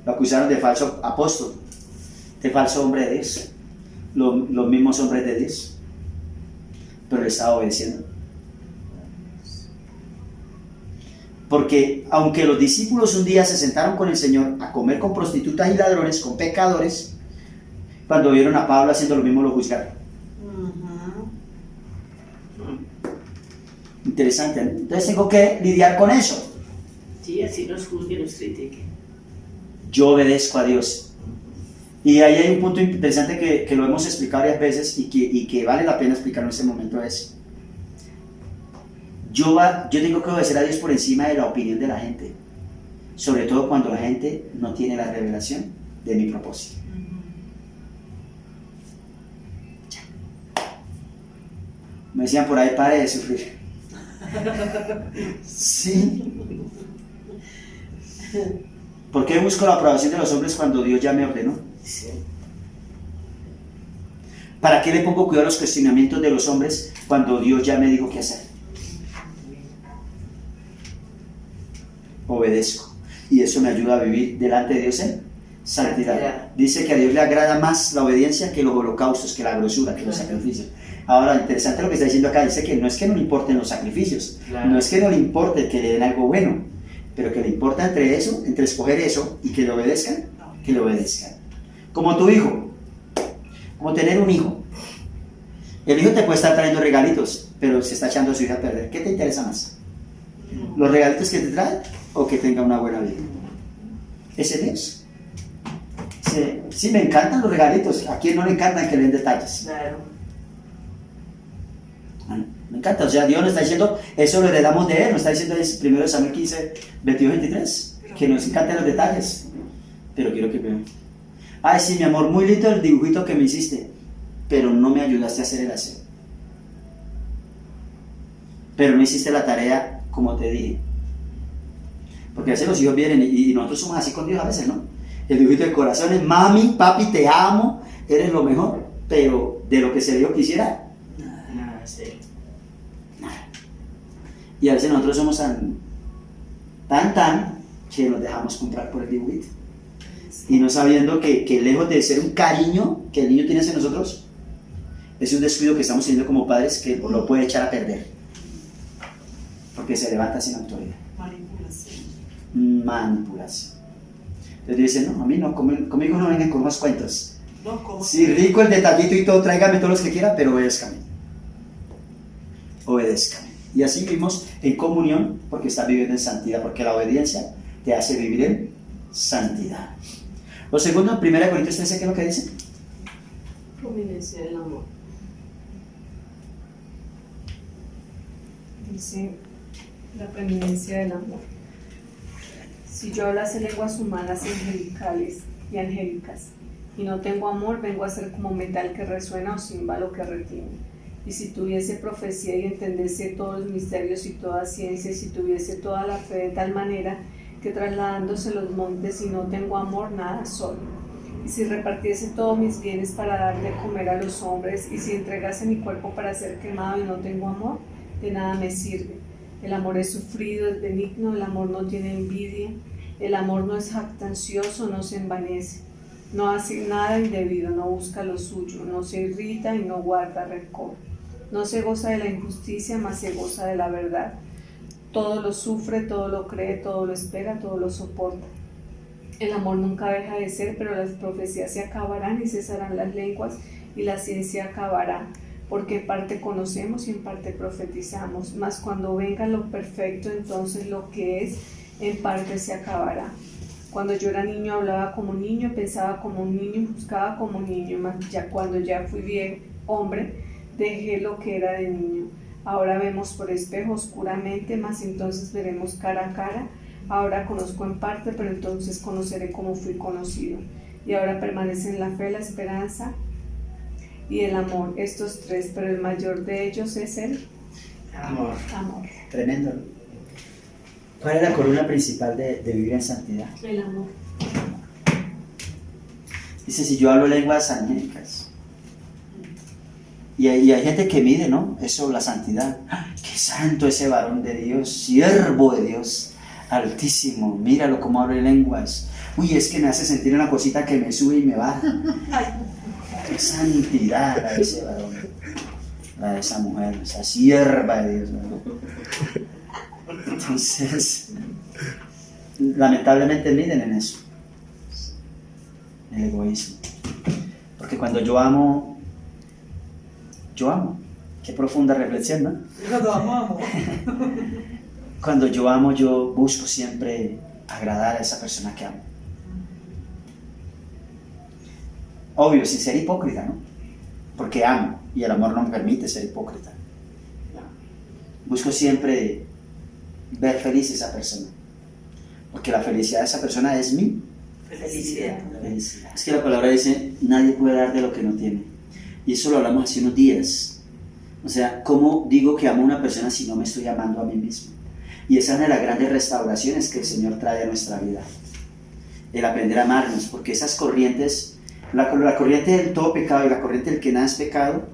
Lo acusaron de falso apóstol, de falso hombre de Dios, los mismos hombres de Dios, pero le estaba obedeciendo. Porque aunque los discípulos un día se sentaron con el Señor a comer con prostitutas y ladrones, con pecadores, cuando vieron a Pablo haciendo lo mismo lo juzgaron. Interesante, ¿no? Entonces tengo que lidiar con eso. Sí, así nos juzguen, nos critiquen. Yo obedezco a Dios. Y ahí hay un punto interesante que lo hemos explicado varias veces y que vale la pena explicarlo en este momento. Es yo tengo que obedecer a Dios por encima de la opinión de la gente, sobre todo cuando la gente no tiene la revelación de mi propósito. Me decían por ahí, pare de sufrir. Sí. ¿Por qué busco la aprobación de los hombres cuando Dios ya me ordenó? Sí. ¿Para qué le pongo cuidado a los cuestionamientos de los hombres cuando Dios ya me dijo qué hacer? Obedezco. Y eso me ayuda a vivir delante de Dios en santidad. Dice que a Dios le agrada más la obediencia que los holocaustos, que la grosura, que los sacrificios. Ahora, interesante lo que está diciendo acá. Dice que no es que no le importen los sacrificios, no es que no le importe que le den algo bueno, pero que le importa entre escoger eso y que le obedezcan, que le obedezcan. Como tu hijo, como tener un hijo. El hijo te puede estar trayendo regalitos, pero se está echando a su hija a perder. ¿Qué te interesa más? ¿Los regalitos que te trae o que tenga una buena vida? Ese es Dios. Sí, me encantan los regalitos. ¿A quién no le encantan que le den detalles? Claro. Me encanta, o sea, Dios nos está diciendo, eso lo heredamos de Él, nos está diciendo en 1 Samuel 15, 22-23, que nos encantan los detalles, pero quiero que vean. Ay, sí, mi amor, muy lindo el dibujito que me hiciste, pero no me ayudaste a hacer el aseo. Pero no hiciste la tarea como te dije. Porque a veces los hijos vienen y nosotros somos así con Dios a veces, ¿no? El dibujito de corazones, mami, papi, te amo, eres lo mejor, pero de lo que se dijo que hiciera, Nada, sí. nada. Y a veces nosotros somos tan que nos dejamos comprar por el dibujito. Y no sabiendo que lejos de ser un cariño que el niño tiene hacia nosotros, es un descuido que estamos teniendo como padres que lo puede echar a perder. Porque se levanta sin autoridad. Manipulación. Entonces dicen, no, a mí no, conmigo no vengan con unos cuentos. No, ¿cómo? Sí, rico el detallito y todo, tráigame todos los que quiera, pero obedézcame. Obedézcame. Y así vivimos en comunión porque estás viviendo en santidad, porque la obediencia te hace vivir en santidad. Lo segundo, en 1 Corintios 13, ¿qué es lo que dice? Prominencia del amor. Dice la preeminencia del amor. Si yo hablase lenguas humanas angelicales y angélicas y no tengo amor, vengo a ser como metal que resuena o címbalo que retiene. Y si tuviese profecía y entendiese todos los misterios y toda ciencia, y si tuviese toda la fe de tal manera que trasladándose los montes y no tengo amor, nada soy. Y si repartiese todos mis bienes para dar de comer a los hombres, y si entregase mi cuerpo para ser quemado y no tengo amor, de nada me sirve. El amor es sufrido, es benigno, el amor no tiene envidia, el amor no es jactancioso, no se envanece, No hace nada indebido, no busca lo suyo, no se irrita y no guarda rencor. No se goza de la injusticia, mas se goza de la verdad. Todo lo sufre, todo lo cree, todo lo espera, todo lo soporta. El amor nunca deja de ser, pero las profecías se acabarán y cesarán las lenguas y la ciencia acabará, porque en parte conocemos y en parte profetizamos. Mas cuando venga lo perfecto, entonces lo que es en parte se acabará. Cuando yo era niño hablaba como niño, pensaba como un niño, juzgaba como un niño, mas cuando ya fui viejo hombre, dejé lo que era de niño. Ahora vemos por espejo oscuramente, mas entonces veremos cara a cara. Ahora conozco en parte, pero entonces conoceré como fui conocido. Y ahora permanecen la fe, la esperanza y el amor, estos tres, pero el mayor de ellos es el Amor. amor. Tremendo. ¿Cuál es la columna principal de vivir en santidad? El amor. Dice, si yo hablo lenguas angélicas. Y hay gente que mide, ¿no? Eso, la santidad. ¡Ah, qué santo ese varón de Dios, siervo de Dios, altísimo! Míralo cómo habla lenguas. Uy, es que me hace sentir una cosita que me sube y me baja. ¡Qué santidad la de ese varón! La de esa mujer, esa sierva de Dios, ¿no? Entonces, lamentablemente miden en eso, el egoísmo. Porque cuando yo amo. Qué profunda reflexión, ¿no? Lo amo. Cuando yo amo, yo busco siempre agradar a esa persona que amo. Obvio, sin ser hipócrita, ¿no? Porque amo y el amor no me permite ser hipócrita. Busco siempre ver feliz a esa persona, porque la felicidad de esa persona es mi Felicidad. felicidad. Es que la palabra dice, nadie puede dar de lo que no tiene. Y eso lo hablamos hace unos días. O sea, ¿cómo digo que amo a una persona si no me estoy amando a mí mismo? Y esa es una de las grandes restauraciones que el Señor trae a nuestra vida. El aprender a amarnos, porque esas corrientes, la corriente del todo pecado y la corriente del que nada es pecado,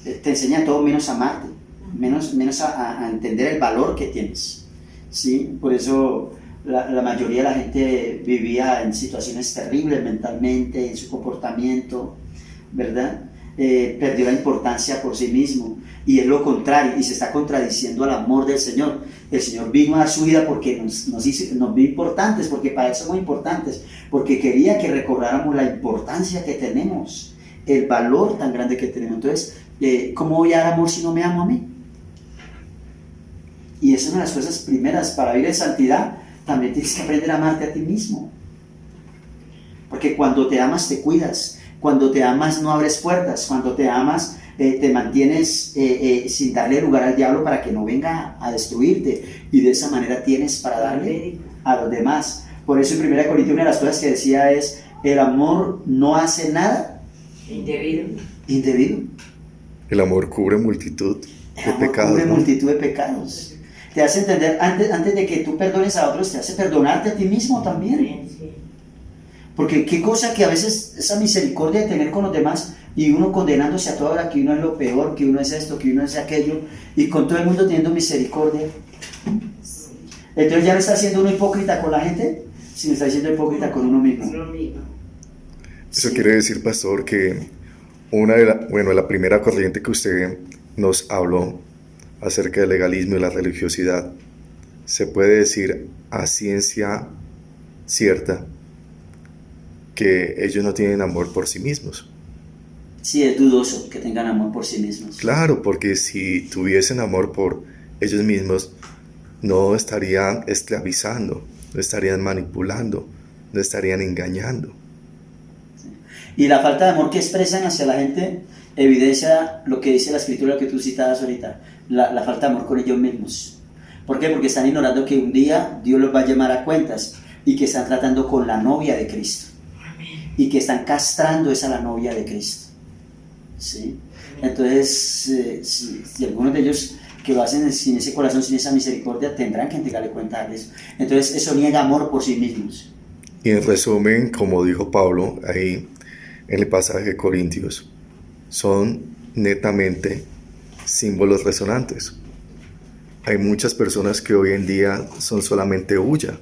te enseña todo menos a amarte, menos a entender el valor que tienes. ¿Sí? Por eso la mayoría de la gente vivía en situaciones terribles mentalmente, en su comportamiento, ¿verdad? Perdió la importancia por sí mismo, y es lo contrario, y se está contradiciendo al amor del Señor. El Señor vino a dar su vida porque nos vio importantes, porque para eso somos importantes, porque quería que recobráramos la importancia que tenemos, el valor tan grande que tenemos. Entonces, ¿cómo voy a dar amor si no me amo a mí? Y esa es una de las cosas primeras para vivir en santidad. También tienes que aprender a amarte a ti mismo, porque cuando te amas te cuidas. Cuando te amas no abres puertas, cuando te amas te mantienes sin darle lugar al diablo para que no venga a destruirte, y de esa manera tienes para darle a los demás. Por eso en 1 Corintios una de las cosas que decía es, el amor no hace nada indebido. El amor cubre multitud El de amor pecados, cubre ¿no? multitud de pecados. Te hace entender, antes de que tú perdones a otros, te hace perdonarte a ti mismo también. Porque qué cosa que a veces esa misericordia de tener con los demás, y uno condenándose a toda hora que uno es lo peor, que uno es esto, que uno es aquello, y con todo el mundo teniendo misericordia. Entonces ya no está siendo uno hipócrita con la gente, sino está siendo hipócrita con uno mismo. Eso Sí. quiere decir, pastor, que la primera corriente que usted nos habló acerca del legalismo y la religiosidad, se puede decir a ciencia cierta que ellos no tienen amor por sí mismos. Sí, es dudoso que tengan amor por sí mismos. Claro, porque si tuviesen amor por ellos mismos, no estarían esclavizando, no estarían manipulando, no estarían engañando. Y la falta de amor que expresan hacia la gente evidencia lo que dice la escritura que tú citabas ahorita, la falta de amor con ellos mismos. ¿Por qué? Porque están ignorando que un día Dios los va a llamar a cuentas, y que están tratando con la novia de Cristo, y que están castrando esa la novia de Cristo. ¿Sí? Entonces, si algunos de ellos que lo hacen sin ese corazón, sin esa misericordia, tendrán que entregarle cuenta de eso. Entonces eso niega amor por sí mismos. Y en resumen, como dijo Pablo ahí en el pasaje de Corintios, son netamente símbolos resonantes. Hay muchas personas que hoy en día son solamente bulla,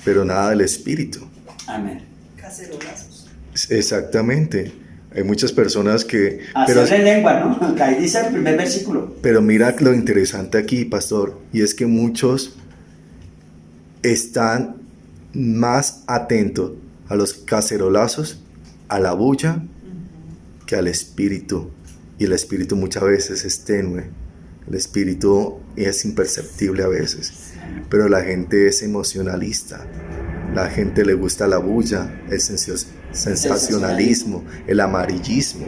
pero nada del espíritu. Amén. Cacerolazos. Exactamente. Hay muchas personas que... Hacerle lengua, ¿no? Ahí dice el primer versículo. Pero mira lo interesante aquí, pastor, y es que muchos están más atentos a los cacerolazos, a la bulla, que al espíritu. Y el espíritu muchas veces es tenue. El espíritu es imperceptible a veces. Pero la gente es emocionalista. La gente le gusta la bulla, el sensacionalismo, el amarillismo.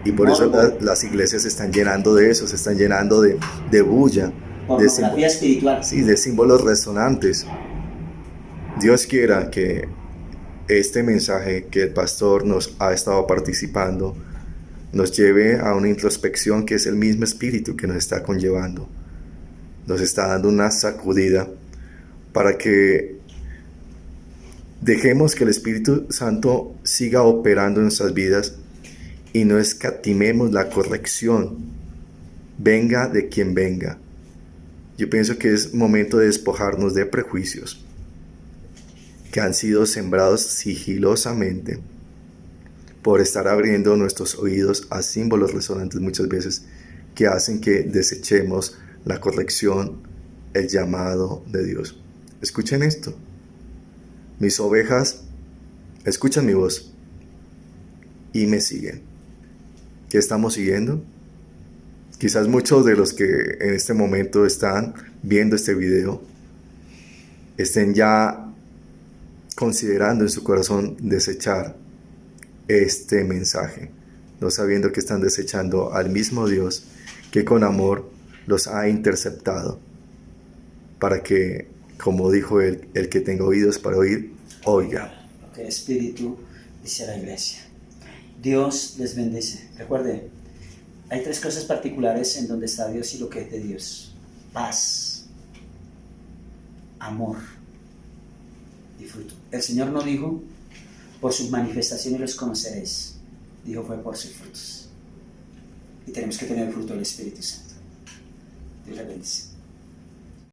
Y por eso las iglesias se están llenando de eso, se están llenando de bulla. Pornografía espiritual. Sí, de símbolos resonantes. Dios quiera que este mensaje que el pastor nos ha estado participando nos lleve a una introspección, que es el mismo espíritu que nos está conllevando. Nos está dando una sacudida para que dejemos que el Espíritu Santo siga operando en nuestras vidas y no escatimemos la corrección, venga de quien venga. Yo pienso que es momento de despojarnos de prejuicios que han sido sembrados sigilosamente por estar abriendo nuestros oídos a símbolos resonantes muchas veces que hacen que desechemos la corrección, el llamado de Dios. Escuchen esto. Mis ovejas escuchan mi voz y me siguen. ¿Qué estamos siguiendo? Quizás muchos de los que en este momento están viendo este video estén ya considerando en su corazón desechar este mensaje, no sabiendo que están desechando al mismo Dios que con amor los ha interceptado para que, como dijo él, el que tenga oídos para oír, oiga. Lo que el Espíritu dice a la iglesia. Dios les bendice. Recuerde, hay tres cosas particulares en donde está Dios y lo que es de Dios: paz, amor y fruto. El Señor no dijo: por sus manifestaciones los conoceréis. Dijo: fue por sus frutos. Y tenemos que tener el fruto del Espíritu Santo. Dios les bendice.